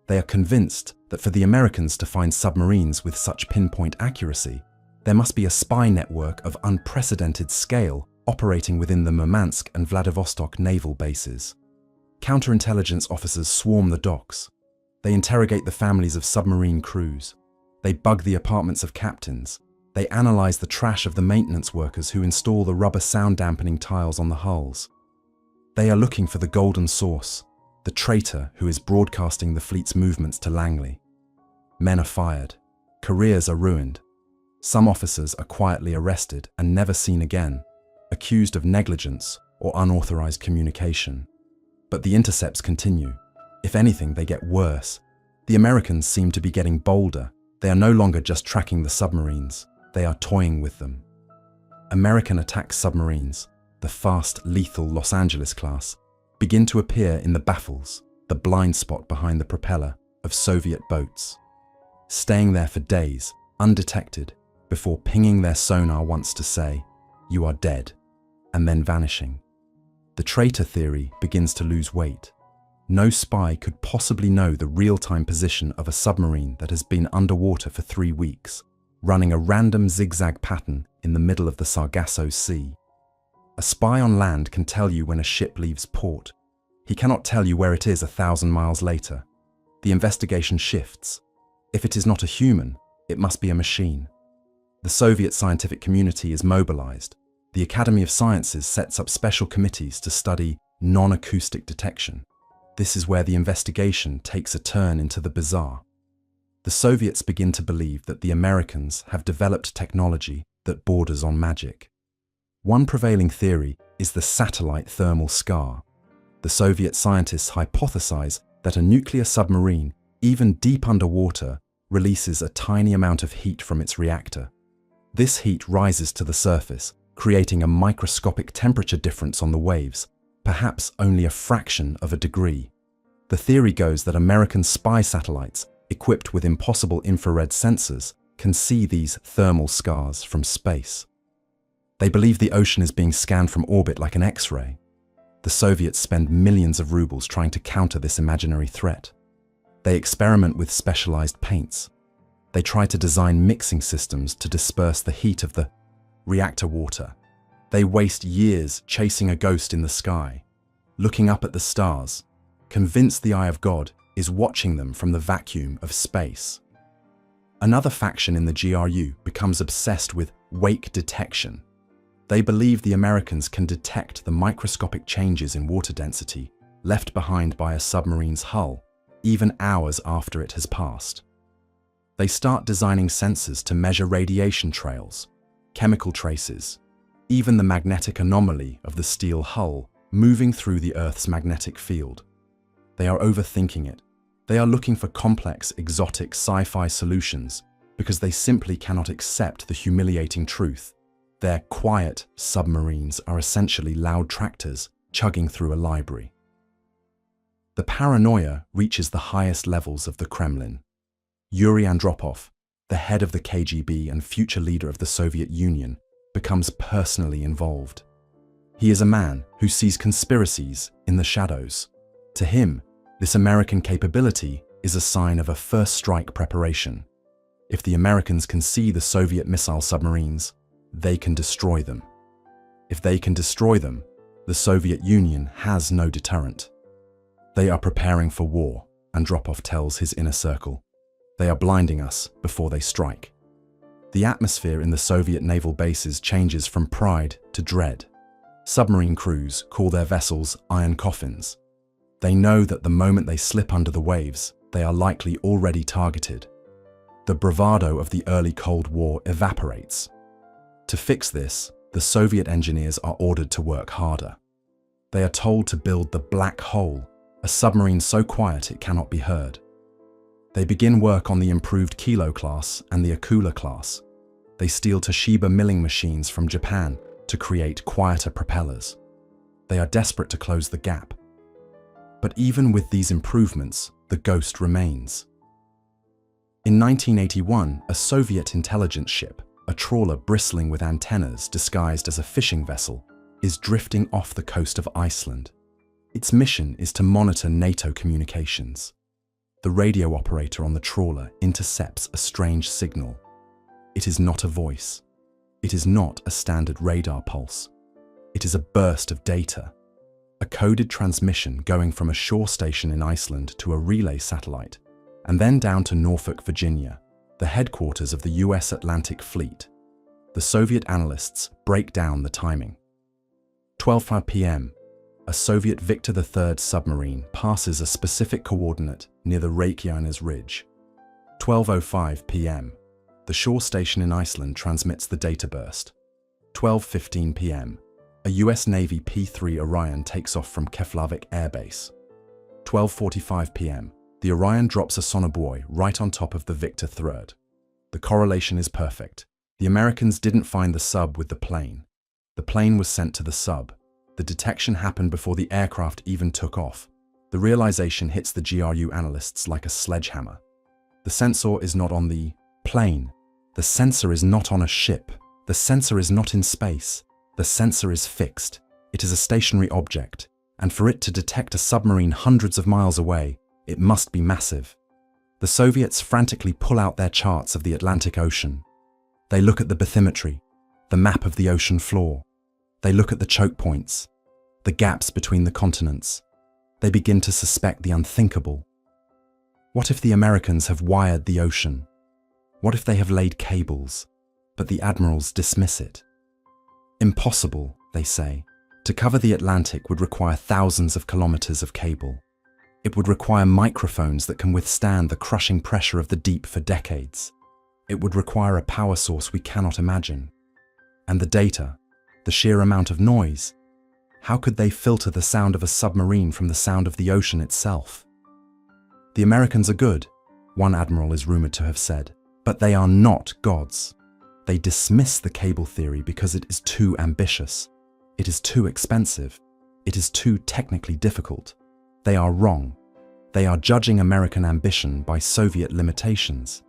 Speaker 3: They are convinced that for the Americans to find submarines with such pinpoint accuracy, there must be a spy network of unprecedented scale operating within the Murmansk and Vladivostok naval bases. Counterintelligence officers swarm the docks. They interrogate the families of submarine crews. They bug the apartments of captains. They analyze the trash of the maintenance workers who install the rubber sound-dampening tiles on the hulls. They are looking for the golden source, the traitor who is broadcasting the fleet's movements to Langley. Men are fired. Careers are ruined. Some officers are quietly arrested and never seen again, accused of negligence or unauthorized communication. But the intercepts continue. If anything, they get worse. The Americans seem to be getting bolder. They are no longer just tracking the submarines. They are toying with them. American attack submarines, the fast, lethal Los Angeles class, begin to appear in the baffles, the blind spot behind the propeller, of Soviet boats, staying there for days, undetected, before pinging their sonar once to say, "You are dead," and then vanishing. The traitor theory begins to lose weight. No spy could possibly know the real-time position of a submarine that has been underwater for 3 weeks, running a random zigzag pattern in the middle of the Sargasso Sea. A spy on land can tell you when a ship leaves port. He cannot tell you where it is 1,000 miles later. The investigation shifts. If it is not a human, it must be a machine. The Soviet scientific community is mobilized. The Academy of Sciences sets up special committees to study non-acoustic detection. This is where the investigation takes a turn into the bizarre. The Soviets begin to believe that the Americans have developed technology that borders on magic. One prevailing theory is the satellite thermal scar. The Soviet scientists hypothesize that a nuclear submarine, even deep underwater, releases a tiny amount of heat from its reactor. This heat rises to the surface, creating a microscopic temperature difference on the waves, perhaps only a fraction of a degree. The theory goes that American spy satellites, equipped with impossible infrared sensors, can see these thermal scars from space. They believe the ocean is being scanned from orbit like an X-ray. The Soviets spend millions of rubles trying to counter this imaginary threat. They experiment with specialized paints. They try to design mixing systems to disperse the heat of the reactor water. They waste years chasing a ghost in the sky, looking up at the stars, convinced the eye of God is watching them from the vacuum of space. Another faction in the GRU becomes obsessed with wake detection. They believe the Americans can detect the microscopic changes in water density left behind by a submarine's hull, even hours after it has passed. They start designing sensors to measure radiation trails, chemical traces, even the magnetic anomaly of the steel hull moving through the Earth's magnetic field. They are overthinking it. They are looking for complex, exotic sci-fi solutions because they simply cannot accept the humiliating truth. Their quiet submarines are essentially loud tractors chugging through a library. The paranoia reaches the highest levels of the Kremlin. Yuri Andropov, the head of the KGB and future leader of the Soviet Union, becomes personally involved. He is a man who sees conspiracies in the shadows. To him, this American capability is a sign of a first strike preparation. If the Americans can see the Soviet missile submarines, they can destroy them. If they can destroy them, the Soviet Union has no deterrent. They are preparing for war, Andropov tells his inner circle. They are blinding us before they strike. The atmosphere in the Soviet naval bases changes from pride to dread. Submarine crews call their vessels iron coffins. They know that the moment they slip under the waves, they are likely already targeted. The bravado of the early Cold War evaporates. To fix this, the Soviet engineers are ordered to work harder. They are told to build the Black Hole, a submarine so quiet it cannot be heard. They begin work on the improved Kilo class and the Akula class. They steal Toshiba milling machines from Japan to create quieter propellers. They are desperate to close the gap. But even with these improvements, the ghost remains. In 1981, a Soviet intelligence ship, a trawler bristling with antennas disguised as a fishing vessel, is drifting off the coast of Iceland. Its mission is to monitor NATO communications. The radio operator on the trawler intercepts a strange signal. It is not a voice. It is not a standard radar pulse. It is a burst of data. A coded transmission going from a shore station in Iceland to a relay satellite, and then down to Norfolk, Virginia, the headquarters of the US Atlantic Fleet. The Soviet analysts break down the timing. 12:05 p.m., a Soviet Victor III submarine passes a specific coordinate near the Reykjanes Ridge. 12:05 p.m., the shore station in Iceland transmits the data burst. 12:15 p.m., a US Navy P-3 Orion takes off from Keflavik Air Base. 12:45 p.m., the Orion drops a sonobuoy right on top of the Victor III. The correlation is perfect. The Americans didn't find the sub with the plane. The plane was sent to the sub. The detection happened before the aircraft even took off. The realization hits the GRU analysts like a sledgehammer. The sensor is not on the plane. The sensor is not on a ship. The sensor is not in space. The sensor is fixed. It is a stationary object, and for it to detect a submarine hundreds of miles away, it must be massive. The Soviets frantically pull out their charts of the Atlantic Ocean. They look at the bathymetry, the map of the ocean floor. They look at the choke points, the gaps between the continents. They begin to suspect the unthinkable. What if the Americans have wired the ocean? What if they have laid cables, but the admirals dismiss it? Impossible, they say. To cover the Atlantic would require thousands of kilometers of cable. It would require microphones that can withstand the crushing pressure of the deep for decades. It would require a power source we cannot imagine. And the data, the sheer amount of noise. How could they filter the sound of a submarine from the sound of the ocean itself? The Americans are good, one admiral is rumored to have said, but they are not gods. They dismiss the cable theory because it is too ambitious. It is too expensive. It is too technically difficult. They are wrong. They are judging American ambition by Soviet limitations.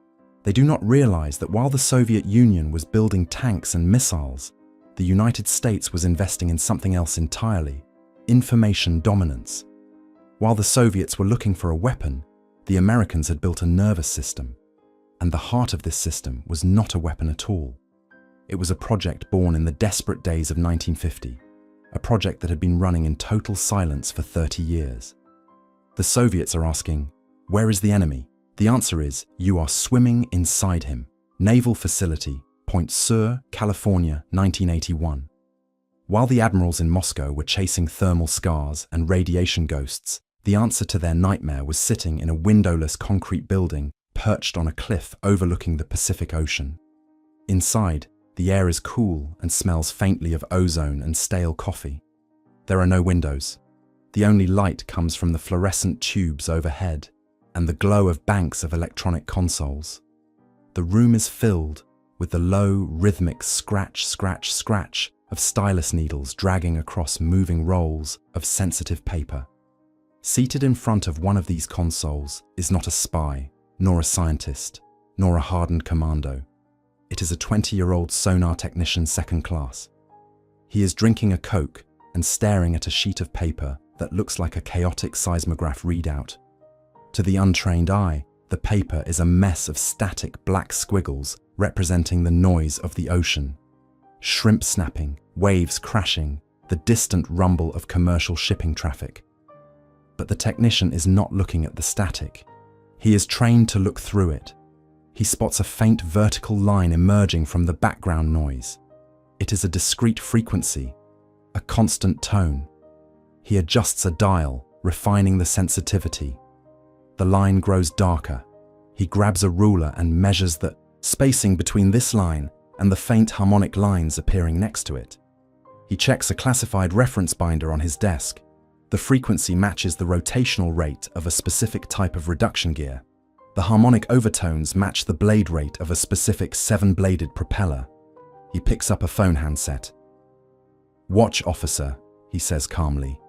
Speaker 3: They do not realize that while the Soviet Union was building tanks and missiles, the United States was investing in something else entirely: information dominance. While the Soviets were looking for a weapon, the Americans had built a nervous system. And the heart of this system was not a weapon at all. It was a project born in the desperate days of 1950, a project that had been running in total silence for 30 years. The Soviets are asking, where is the enemy? The answer is, you are swimming inside him. Naval Facility, Point Sur, California, 1981. While the admirals in Moscow were chasing thermal scars and radiation ghosts, the answer to their nightmare was sitting in a windowless concrete building perched on a cliff overlooking the Pacific Ocean. Inside, the air is cool and smells faintly of ozone and stale coffee. There are no windows. The only light comes from the fluorescent tubes overhead and the glow of banks of electronic consoles. The room is filled with the low, rhythmic scratch, scratch, scratch of stylus needles dragging across moving rolls of sensitive paper. Seated in front of one of these consoles is not a spy, nor a scientist, nor a hardened commando. It is a 20-year-old sonar technician second class. He is drinking a Coke and staring at a sheet of paper that looks like a chaotic seismograph readout. To the untrained eye, the paper is a mess of static black squiggles representing the noise of the ocean. Shrimp snapping, waves crashing, the distant rumble of commercial shipping traffic. But the technician is not looking at the static. He is trained to look through it. He spots a faint vertical line emerging from the background noise. It is a discrete frequency, a constant tone. He adjusts a dial, refining the sensitivity. The line grows darker. He grabs a ruler and measures the spacing between this line and the faint harmonic lines appearing next to it. He checks a classified reference binder on his desk. The frequency matches the rotational rate of a specific type of reduction gear. The harmonic overtones match the blade rate of a specific 7-bladed propeller. He picks up a phone handset. "Watch, officer," he says calmly.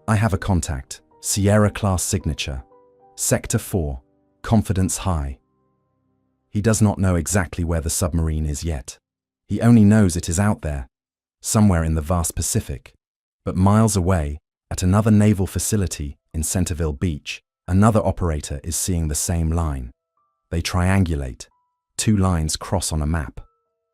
Speaker 3: "I have a contact, Sierra class signature. Sector 4, confidence high." He does not know exactly where the submarine is yet. He only knows it is out there, somewhere in the vast Pacific. But miles away, at another naval facility in Centerville Beach, another operator is seeing the same line. They triangulate. 2 lines cross on a map.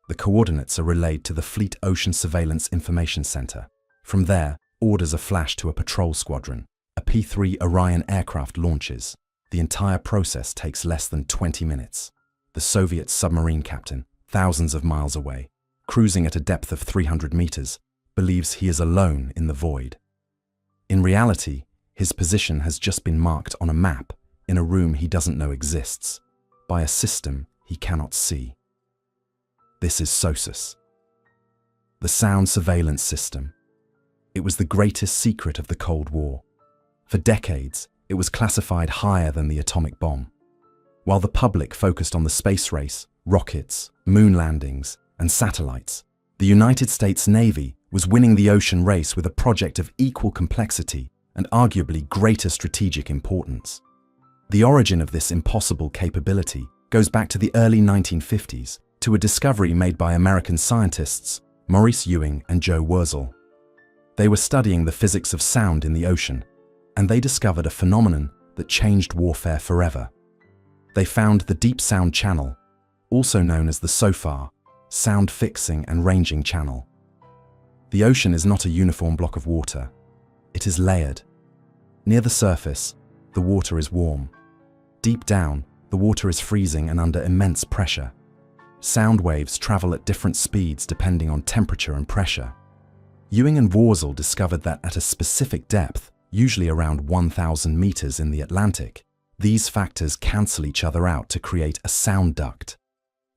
Speaker 3: The coordinates are relayed to the Fleet Ocean Surveillance Information Center. From there, orders are flashed to a patrol squadron. A P-3 Orion aircraft launches. The entire process takes less than 20 minutes. The Soviet submarine captain, thousands of miles away, cruising at a depth of 300 meters, believes he is alone in the void. In reality, his position has just been marked on a map in a room he doesn't know exists, by a system he cannot see. This is SOSUS, the Sound Surveillance System. It was the greatest secret of the Cold War. For decades, it was classified higher than the atomic bomb. While the public focused on the space race, rockets, moon landings, and satellites, the United States Navy was winning the ocean race with a project of equal complexity and arguably greater strategic importance. The origin of this impossible capability goes back to the early 1950s, to a discovery made by American scientists Maurice Ewing and Joe Wurzel. They were studying the physics of sound in the ocean, and they discovered a phenomenon that changed warfare forever. They found the Deep Sound Channel, also known as the SOFAR, Sound Fixing and Ranging Channel. The ocean is not a uniform block of water. It is layered. Near the surface, the water is warm. Deep down, the water is freezing and under immense pressure. Sound waves travel at different speeds depending on temperature and pressure. Ewing and Wurzel discovered that at a specific depth, usually around 1,000 meters in the Atlantic, these factors cancel each other out to create a sound duct.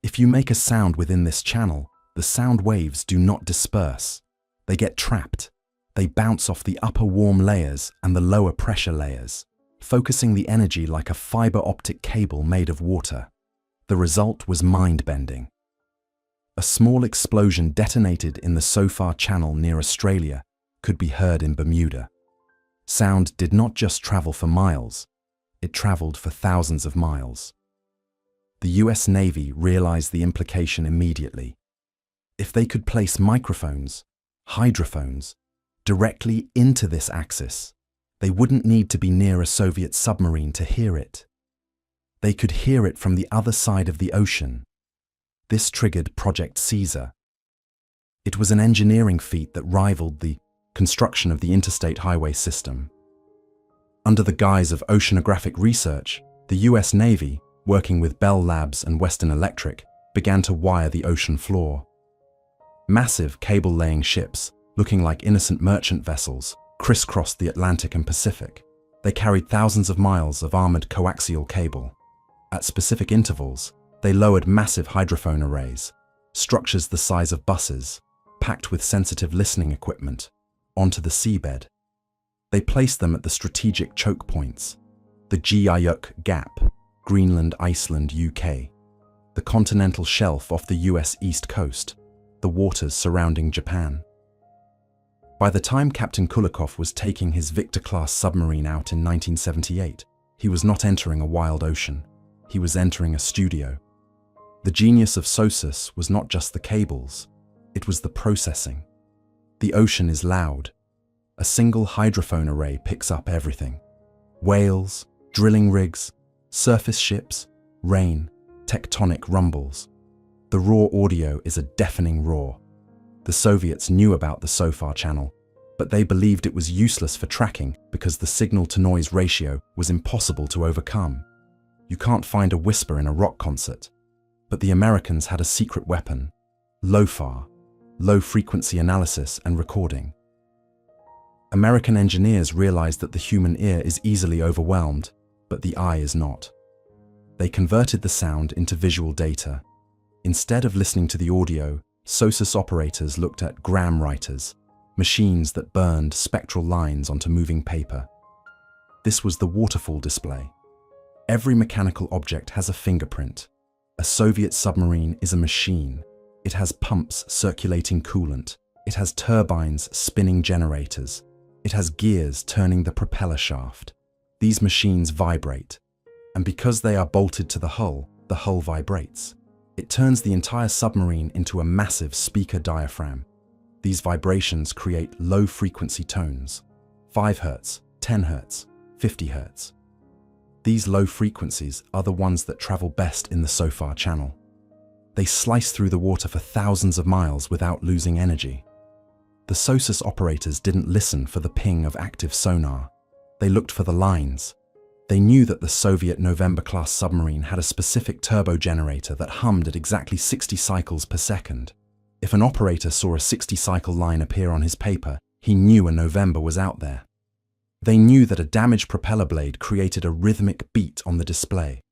Speaker 3: If you make a sound within this channel, the sound waves do not disperse. They get trapped. They bounce off the upper warm layers and the lower pressure layers, focusing the energy like a fiber optic cable made of water. The result was mind-bending. A small explosion detonated in the SOFAR channel near Australia could be heard in Bermuda. Sound did not just travel for miles, it traveled for thousands of miles. The US Navy realized the implication immediately. If they could place microphones, hydrophones, directly into this axis, they wouldn't need to be near a Soviet submarine to hear it. They could hear it from the other side of the ocean. This triggered Project Caesar. It was an engineering feat that rivaled the construction of the interstate highway system. Under the guise of oceanographic research, the US Navy, working with Bell Labs and Western Electric, began to wire the ocean floor. Massive cable-laying ships, looking like innocent merchant vessels, crisscrossed the Atlantic and Pacific. They carried thousands of miles of armored coaxial cable. At specific intervals, they lowered massive hydrophone arrays, structures the size of buses, packed with sensitive listening equipment, onto the seabed. They placed them at the strategic choke points, the Guyuk Gap, Greenland, Iceland, UK, the continental shelf off the US East Coast, the waters surrounding Japan. By the time Captain Kulikov was taking his Victor-class submarine out in 1978, he was not entering a wild ocean. He was entering a studio. The genius of SOSUS was not just the cables, it was the processing. The ocean is loud. A single hydrophone array picks up everything. Whales, drilling rigs, surface ships, rain, tectonic rumbles. The raw audio is a deafening roar. The Soviets knew about the SOFAR channel, but they believed it was useless for tracking because the signal-to-noise ratio was impossible to overcome. You can't find a whisper in a rock concert. But the Americans had a secret weapon, LOFAR, low-frequency analysis and recording. American engineers realized that the human ear is easily overwhelmed, but the eye is not. They converted the sound into visual data. Instead of listening to the audio, SOSUS operators looked at gram writers, machines that burned spectral lines onto moving paper. This was the waterfall display. Every mechanical object has a fingerprint. A Soviet submarine is a machine. It has pumps circulating coolant. It has turbines spinning generators. It has gears turning the propeller shaft. These machines vibrate. And because they are bolted to the hull vibrates. It turns the entire submarine into a massive speaker diaphragm. These vibrations create low-frequency tones, 5 Hz, 10 Hz, 50 Hz. These low frequencies are the ones that travel best in the SOFAR channel. They slice through the water for thousands of miles without losing energy. The SOSUS operators didn't listen for the ping of active sonar. They looked for the lines. They knew that the Soviet November-class submarine had a specific turbo generator that hummed at exactly 60 cycles per second. If an operator saw a 60-cycle line appear on his paper, he knew a November was out there. They knew that a damaged propeller blade created a rhythmic beat on the display.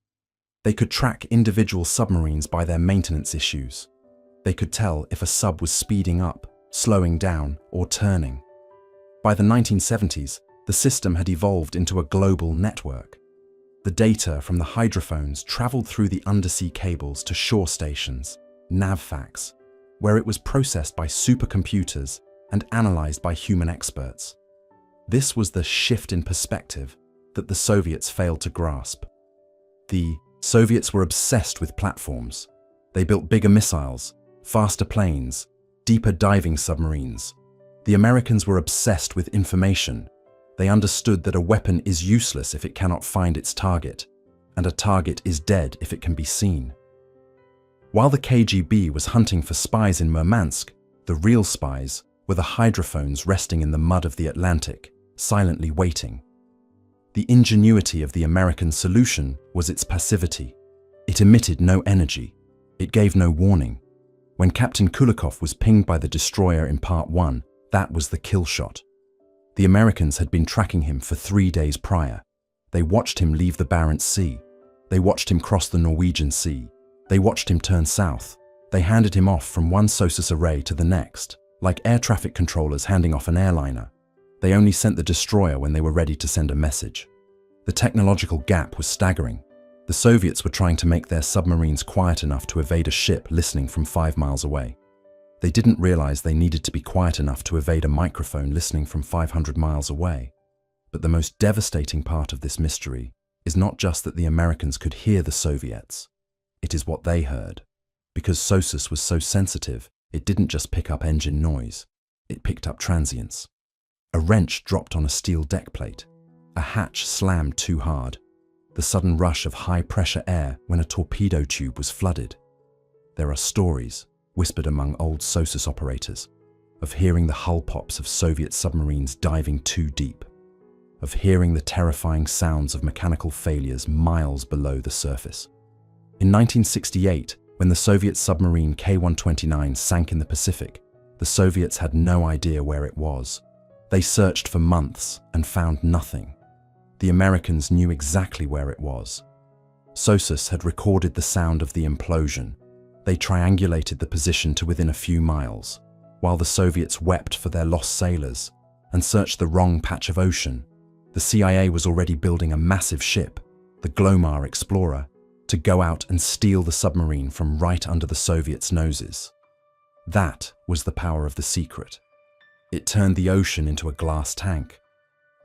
Speaker 3: They could track individual submarines by their maintenance issues. They could tell if a sub was speeding up, slowing down, or turning. By the 1970s, the system had evolved into a global network. The data from the hydrophones traveled through the undersea cables to shore stations, NavFax, where it was processed by supercomputers and analyzed by human experts. This was the shift in perspective that the Soviets failed to grasp. The Soviets were obsessed with platforms. They built bigger missiles, faster planes, deeper diving submarines. The Americans were obsessed with information. They understood that a weapon is useless if it cannot find its target, and a target is dead if it can be seen. While the KGB was hunting for spies in Murmansk, the real spies were the hydrophones resting in the mud of the Atlantic, silently waiting. The ingenuity of the American solution was its passivity. It emitted no energy. It gave no warning. When Captain Kulikov was pinged by the destroyer in Part 1, that was the kill shot. The Americans had been tracking him for 3 days prior. They watched him leave the Barents Sea. They watched him cross the Norwegian Sea. They watched him turn south. They handed him off from one SOSUS array to the next, like air traffic controllers handing off an airliner. They only sent the destroyer when they were ready to send a message. The technological gap was staggering. The Soviets were trying to make their submarines quiet enough to evade a ship listening from 5 miles away. They didn't realize they needed to be quiet enough to evade a microphone listening from 500 miles away. But the most devastating part of this mystery is not just that the Americans could hear the Soviets. It is what they heard. Because SOSUS was so sensitive, it didn't just pick up engine noise, it picked up transients. A wrench dropped on a steel deck plate. A hatch slammed too hard. The sudden rush of high-pressure air when a torpedo tube was flooded. There are stories, whispered among old SOSUS operators, of hearing the hull pops of Soviet submarines diving too deep, of hearing the terrifying sounds of mechanical failures miles below the surface. In 1968, when the Soviet submarine K-129 sank in the Pacific, the Soviets had no idea where it was. They searched for months and found nothing. The Americans knew exactly where it was. SOSUS had recorded the sound of the implosion. They triangulated the position to within a few miles, while the Soviets wept for their lost sailors and searched the wrong patch of ocean. The CIA was already building a massive ship, the Glomar Explorer, to go out and steal the submarine from right under the Soviets' noses. That was the power of the secret. It turned the ocean into a glass tank.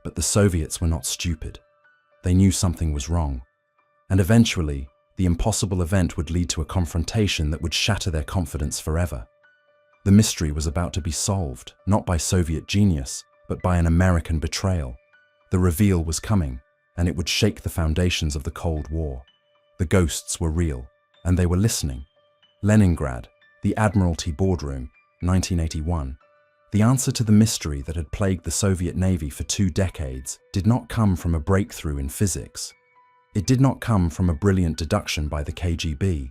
Speaker 3: But the Soviets were not stupid. They knew something was wrong. And eventually, the impossible event would lead to a confrontation that would shatter their confidence forever. The mystery was about to be solved, not by Soviet genius, but by an American betrayal. The reveal was coming, and it would shake the foundations of the Cold War. The ghosts were real, and they were listening. Leningrad, the Admiralty Boardroom, 1981. The answer to the mystery that had plagued the Soviet Navy for 2 decades did not come from a breakthrough in physics. It did not come from a brilliant deduction by the KGB.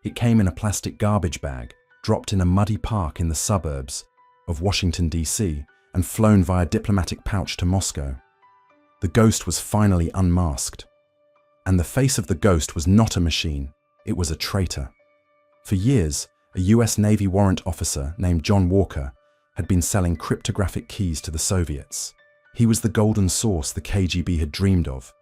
Speaker 3: It came in a plastic garbage bag, dropped in a muddy park in the suburbs of Washington, D.C., and flown via diplomatic pouch to Moscow. The ghost was finally unmasked. And the face of the ghost was not a machine, it was a traitor. For years, a US Navy warrant officer named John Walker had been selling cryptographic keys to the Soviets. He was the golden source the KGB had dreamed of.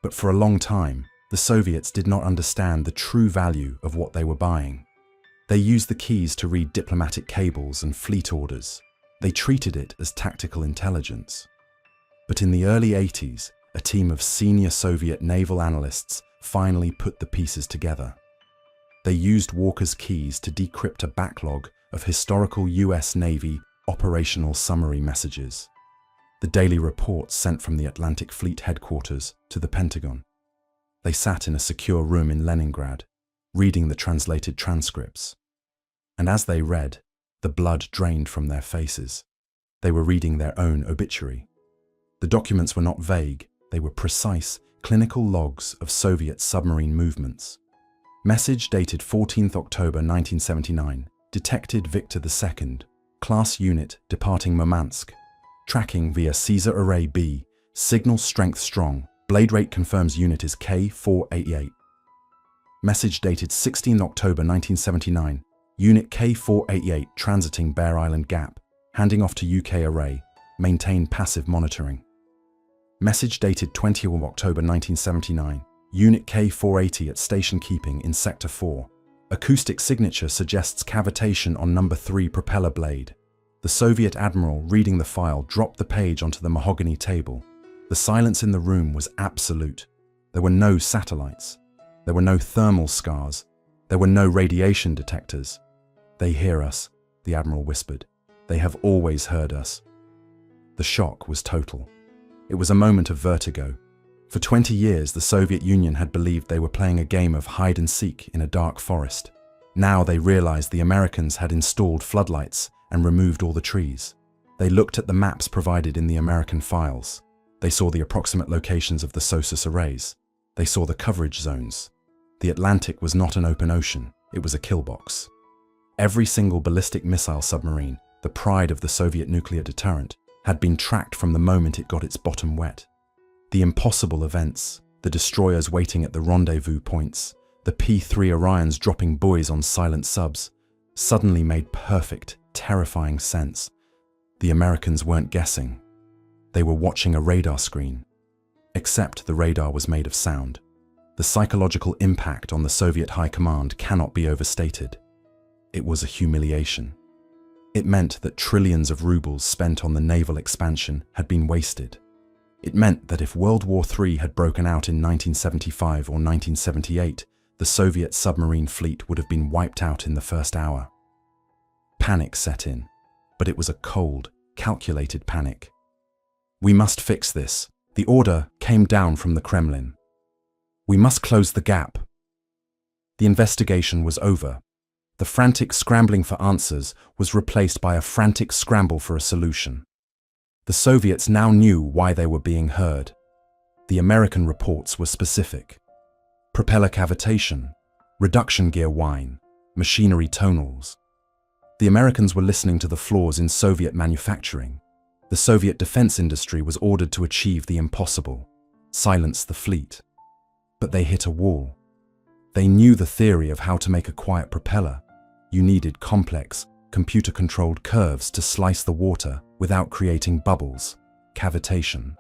Speaker 3: But for a long time, the Soviets did not understand the true value of what they were buying. They used the keys to read diplomatic cables and fleet orders. They treated it as tactical intelligence. But in the early 80s, a team of senior Soviet naval analysts finally put the pieces together. They used Walker's keys to decrypt a backlog of historical US Navy operational summary messages. The daily reports sent from the Atlantic Fleet headquarters to the Pentagon. They sat in a secure room in Leningrad, reading the translated transcripts. And as they read, the blood drained from their faces. They were reading their own obituary. The documents were not vague, they were precise, clinical logs of Soviet submarine movements. Message dated 14th October 1979, detected Victor II, class unit departing Murmansk, tracking via Caesar Array B, signal strength strong, blade rate confirms unit is K488. Message dated 16 October 1979, unit K488 transiting Bear Island Gap, handing off to UK Array, maintain passive monitoring. Message dated 20 October 1979, unit K480 at station keeping in Sector 4. Acoustic signature suggests cavitation on number 3 propeller blade. The Soviet admiral reading the file dropped the page onto the mahogany table. The silence in the room was absolute. There were no satellites. There were no thermal scars. There were no radiation detectors. They hear us, the admiral whispered. They have always heard us. The shock was total. It was a moment of vertigo. For 20 years, the Soviet Union had believed they were playing a game of hide and seek in a dark forest. Now they realized the Americans had installed floodlights and removed all the trees. They looked at the maps provided in the American files. They saw the approximate locations of the SOSUS arrays. They saw the coverage zones. The Atlantic was not an open ocean, it was a kill box. Every single ballistic missile submarine, the pride of the Soviet nuclear deterrent, had been tracked from the moment it got its bottom wet. The impossible events, the destroyers waiting at the rendezvous points, the P-3 Orions dropping buoys on silent subs, suddenly made perfect, terrifying sense. The Americans weren't guessing. They were watching a radar screen. Except the radar was made of sound. The psychological impact on the Soviet high command cannot be overstated. It was a humiliation. It meant that trillions of rubles spent on the naval expansion had been wasted. It meant that if World War III had broken out in 1975 or 1978, the Soviet submarine fleet would have been wiped out in the first hour. Panic set in, but it was a cold, calculated panic. "We must fix this." The order came down from the Kremlin. "We must close the gap." The investigation was over. The frantic scrambling for answers was replaced by a frantic scramble for a solution. The Soviets now knew why they were being heard. The American reports were specific. Propeller cavitation, reduction gear whine, machinery tonals. The Americans were listening to the flaws in Soviet manufacturing. The Soviet defense industry was ordered to achieve the impossible, silence the fleet. But they hit a wall. They knew the theory of how to make a quiet propeller. You needed complex, computer-controlled curves to slice the water without creating bubbles, cavitation.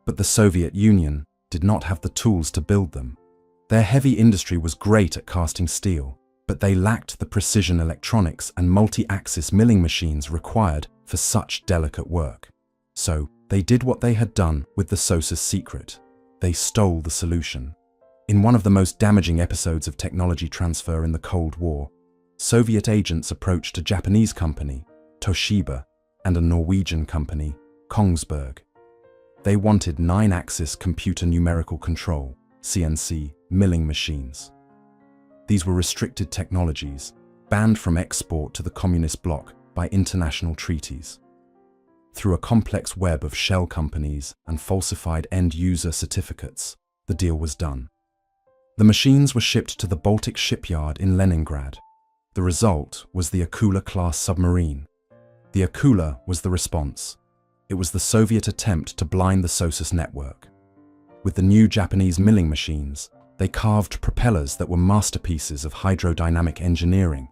Speaker 3: But the Soviet Union did not have the tools to build them. Their heavy industry was great at casting steel, but they lacked the precision electronics and multi-axis milling machines required for such delicate work. So, they did what they had done with the SOSUS secret. They stole the solution. In one of the most damaging episodes of technology transfer in the Cold War, Soviet agents approached a Japanese company, Toshiba, and a Norwegian company, Kongsberg. They wanted 9-axis computer numerical control, CNC, milling machines. These were restricted technologies, banned from export to the communist bloc by international treaties. Through a complex web of shell companies and falsified end-user certificates, the deal was done. The machines were shipped to the Baltic shipyard in Leningrad. The result was the Akula-class submarine. The Akula was the response. It was the Soviet attempt to blind the SOSUS network. With the new Japanese milling machines, they carved propellers that were masterpieces of hydrodynamic engineering.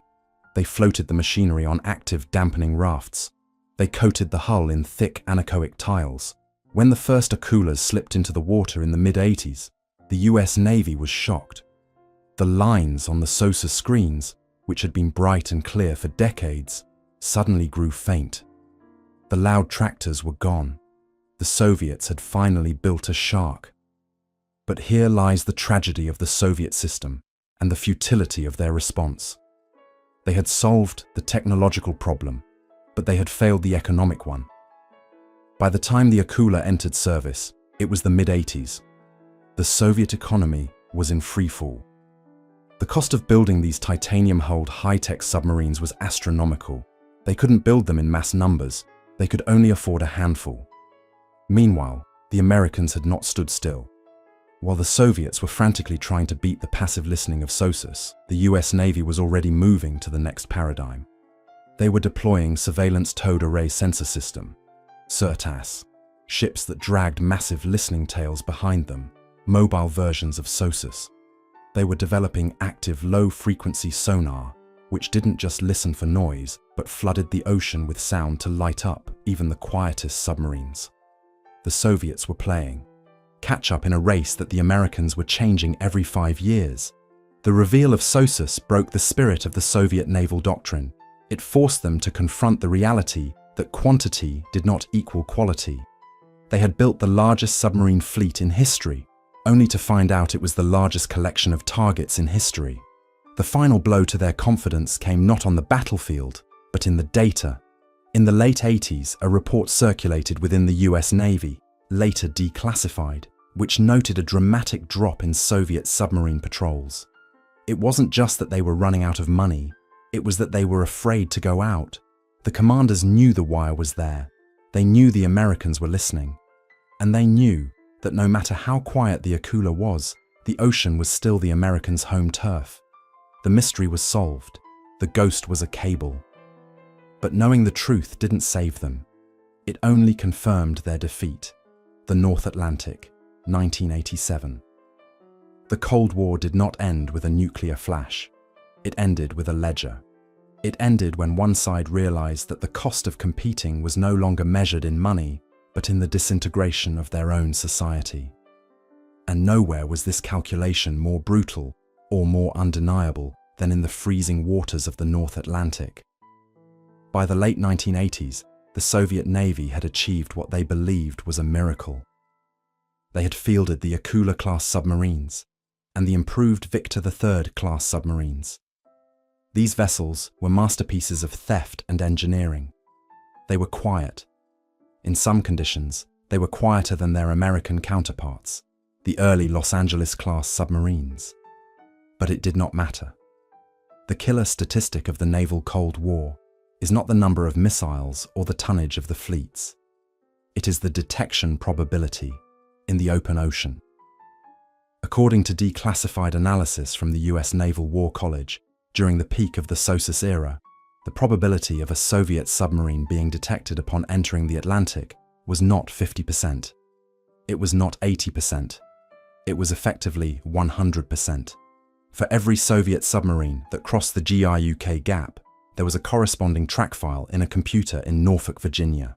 Speaker 3: They floated the machinery on active dampening rafts. They coated the hull in thick anechoic tiles. When the first Akulas slipped into the water in the mid-80s, the US Navy was shocked. The lines on the SOSUS screens, which had been bright and clear for decades, suddenly grew faint. The loud tractors were gone. The Soviets had finally built a shark. But here lies the tragedy of the Soviet system and the futility of their response. They had solved the technological problem, but they had failed the economic one. By the time the Akula entered service, it was the mid-80s. The Soviet economy was in freefall. The cost of building these titanium-hulled high-tech submarines was astronomical. They couldn't build them in mass numbers. They could only afford a handful. Meanwhile, the Americans had not stood still. While the Soviets were frantically trying to beat the passive listening of SOSUS, the US Navy was already moving to the next paradigm. They were deploying Surveillance Towed Array Sensor System, SIRTAS, ships that dragged massive listening tails behind them, mobile versions of SOSUS. They were developing active low-frequency sonar, which didn't just listen for noise, but flooded the ocean with sound to light up even the quietest submarines. The Soviets were playing catch-up in a race that the Americans were changing every 5 years. The reveal of SOSUS broke the spirit of the Soviet naval doctrine. It forced them to confront the reality that quantity did not equal quality. They had built the largest submarine fleet in history, only to find out it was the largest collection of targets in history. The final blow to their confidence came not on the battlefield, but in the data. In the late 80s, a report circulated within the US Navy, later declassified, which noted a dramatic drop in Soviet submarine patrols. It wasn't just that they were running out of money, it was that they were afraid to go out. The commanders knew the wire was there. They knew the Americans were listening. And they knew that no matter how quiet the Akula was, the ocean was still the Americans' home turf. The mystery was solved. The ghost was a cable. But knowing the truth didn't save them. It only confirmed their defeat. The North Atlantic, 1987. The Cold War did not end with a nuclear flash. It ended with a ledger. It ended when one side realized that the cost of competing was no longer measured in money, but in the disintegration of their own society. And nowhere was this calculation more brutal or more undeniable than in the freezing waters of the North Atlantic. By the late 1980s, the the Soviet Navy had achieved what they believed was a miracle. They had fielded the Akula-class submarines and the improved Victor III-class submarines. These vessels were masterpieces of theft and engineering. They were quiet. In some conditions, they were quieter than their American counterparts, the early Los Angeles-class submarines. But it did not matter. The killer statistic of the naval Cold War is not the number of missiles or the tonnage of the fleets. It is the detection probability in the open ocean. According to declassified analysis from the US Naval War College, during the peak of the SOSUS era, the probability of a Soviet submarine being detected upon entering the Atlantic was not 50%. It was not 80%. It was effectively 100%. For every Soviet submarine that crossed the GIUK gap, there was a corresponding track file in a computer in Norfolk, Virginia.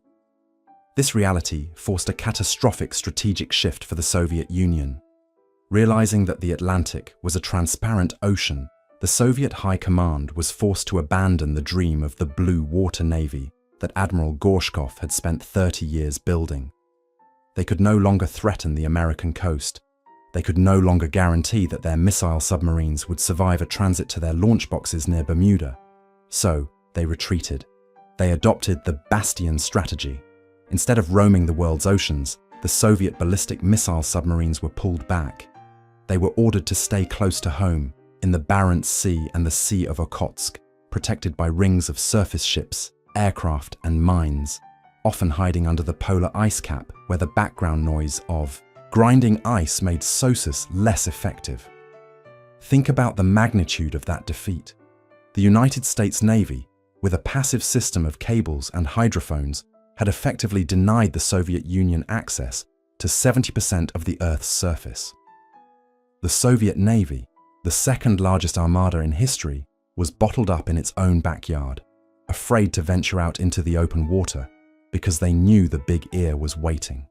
Speaker 3: This reality forced a catastrophic strategic shift for the Soviet Union. Realizing that the Atlantic was a transparent ocean, the Soviet High Command was forced to abandon the dream of the Blue Water Navy that Admiral Gorshkov had spent 30 years building. They could no longer threaten the American coast. They could no longer guarantee that their missile submarines would survive a transit to their launch boxes near Bermuda. So, they retreated. They adopted the Bastion strategy. Instead of roaming the world's oceans, the Soviet ballistic missile submarines were pulled back. They were ordered to stay close to home, in the Barents Sea and the Sea of Okhotsk, protected by rings of surface ships, aircraft and mines, often hiding under the polar ice cap where the background noise of grinding ice made SOSUS less effective. Think about the magnitude of that defeat. The United States Navy, with a passive system of cables and hydrophones, had effectively denied the Soviet Union access to 70% of the Earth's surface. The Soviet Navy, the second largest armada in history, was bottled up in its own backyard, afraid to venture out into the open water because they knew the big ear was waiting.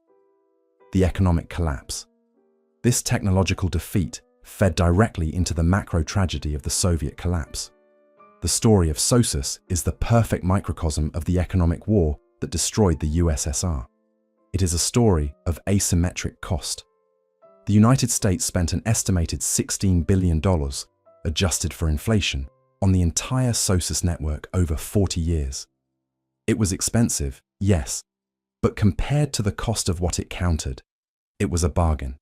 Speaker 3: The economic collapse. This technological defeat fed directly into the macro tragedy of the Soviet collapse. The story of SOSUS is the perfect microcosm of the economic war that destroyed the USSR. It is a story of asymmetric cost. The United States spent an estimated $16 billion, adjusted for inflation, on the entire SOSUS network over 40 years. It was expensive, yes, but compared to the cost of what it countered, it was a bargain.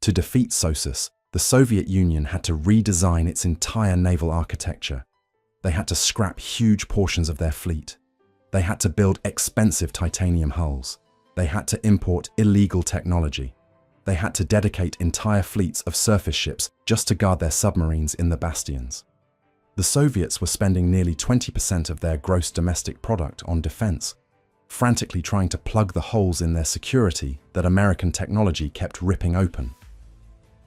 Speaker 3: To defeat SOSUS, the Soviet Union had to redesign its entire naval architecture. They had to scrap huge portions of their fleet. They had to build expensive titanium hulls. They had to import illegal technology. They had to dedicate entire fleets of surface ships just to guard their submarines in the bastions. The Soviets were spending nearly 20% of their gross domestic product on defense, frantically trying to plug the holes in their security that American technology kept ripping open.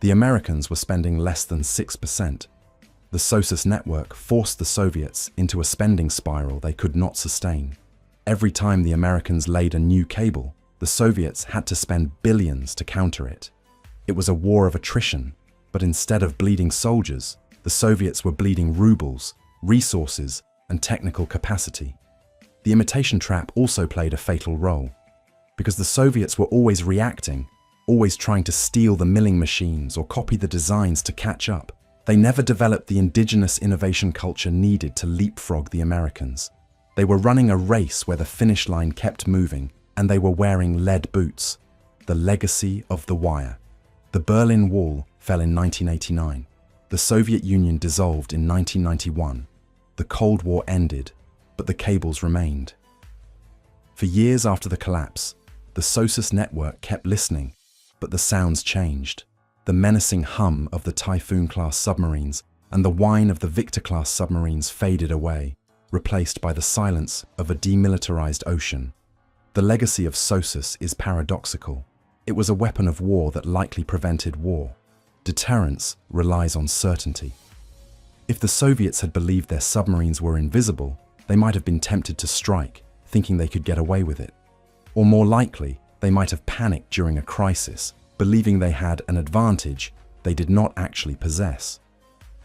Speaker 3: The Americans were spending less than 6%. The SOSUS network forced the Soviets into a spending spiral they could not sustain. Every time the Americans laid a new cable, the Soviets had to spend billions to counter it. It was a war of attrition, but instead of bleeding soldiers, the Soviets were bleeding rubles, resources, and technical capacity. The imitation trap also played a fatal role, because the Soviets were always reacting, always trying to steal the milling machines or copy the designs to catch up. They never developed the indigenous innovation culture needed to leapfrog the Americans. They were running a race where the finish line kept moving, and they were wearing lead boots, the legacy of the wire. The Berlin Wall fell in 1989. The Soviet Union dissolved in 1991. The Cold War ended, but the cables remained. For years after the collapse, the SOSUS network kept listening, but the sounds changed. The menacing hum of the Typhoon-class submarines and the whine of the Victor-class submarines faded away, replaced by the silence of a demilitarized ocean. The legacy of SOSUS is paradoxical. It was a weapon of war that likely prevented war. Deterrence relies on certainty. If the Soviets had believed their submarines were invisible, they might have been tempted to strike, thinking they could get away with it. Or more likely, they might have panicked during a crisis, believing they had an advantage they did not actually possess.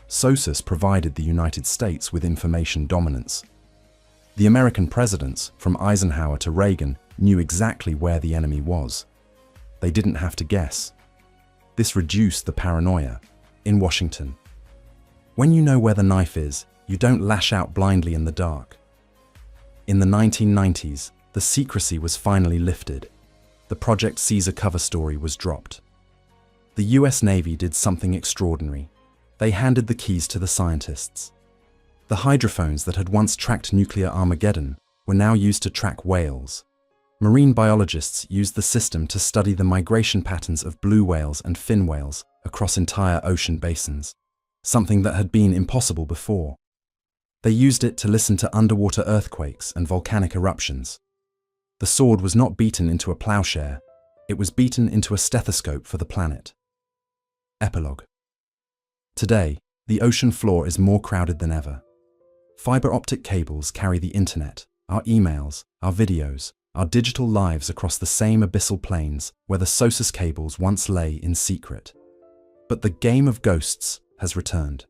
Speaker 3: SOSUS provided the United States with information dominance. The American presidents, from Eisenhower to Reagan, knew exactly where the enemy was. They didn't have to guess. This reduced the paranoia. In Washington, when you know where the knife is, you don't lash out blindly in the dark. In the 1990s, the secrecy was finally lifted. The Project Caesar cover story was dropped. The US Navy did something extraordinary. They handed the keys to the scientists. The hydrophones that had once tracked nuclear Armageddon were now used to track whales. Marine biologists used the system to study the migration patterns of blue whales and fin whales across entire ocean basins, something that had been impossible before. They used it to listen to underwater earthquakes and volcanic eruptions. The sword was not beaten into a plowshare, it was beaten into a stethoscope for the planet. Epilogue. Today, the ocean floor is more crowded than ever. Fiber optic cables carry the internet, our emails, our videos, our digital lives across the same abyssal plains where the SOSUS cables once lay in secret. But the game of ghosts has returned.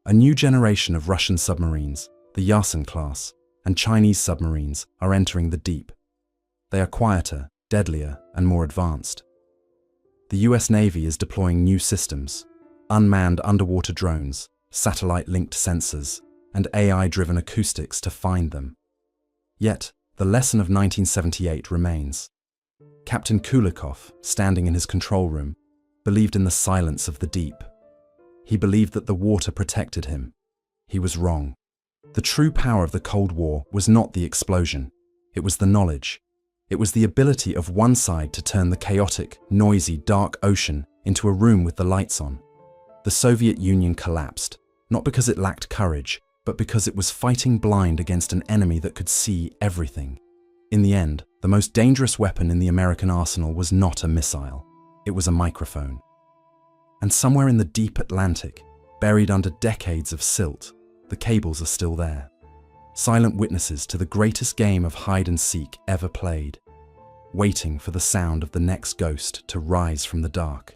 Speaker 3: A new generation of Russian submarines, the Yasen class, and Chinese submarines are entering the deep. They are quieter, deadlier, and more advanced. The US Navy is deploying new systems, unmanned underwater drones, satellite-linked sensors, and AI-driven acoustics to find them. Yet, the lesson of 1978 remains. Captain Kulikov, standing in his control room, believed in the silence of the deep. He believed that the water protected him. He was wrong. The true power of the Cold War was not the explosion. It was the knowledge. It was the ability of one side to turn the chaotic, noisy, dark ocean into a room with the lights on. The Soviet Union collapsed, not because it lacked courage, but because it was fighting blind against an enemy that could see everything. In the end, the most dangerous weapon in the American arsenal was not a missile. It was a microphone. And somewhere in the deep Atlantic, buried under decades of silt, the cables are still there. Silent witnesses to the greatest game of hide and seek ever played, waiting for the sound of the next ghost to rise from the dark.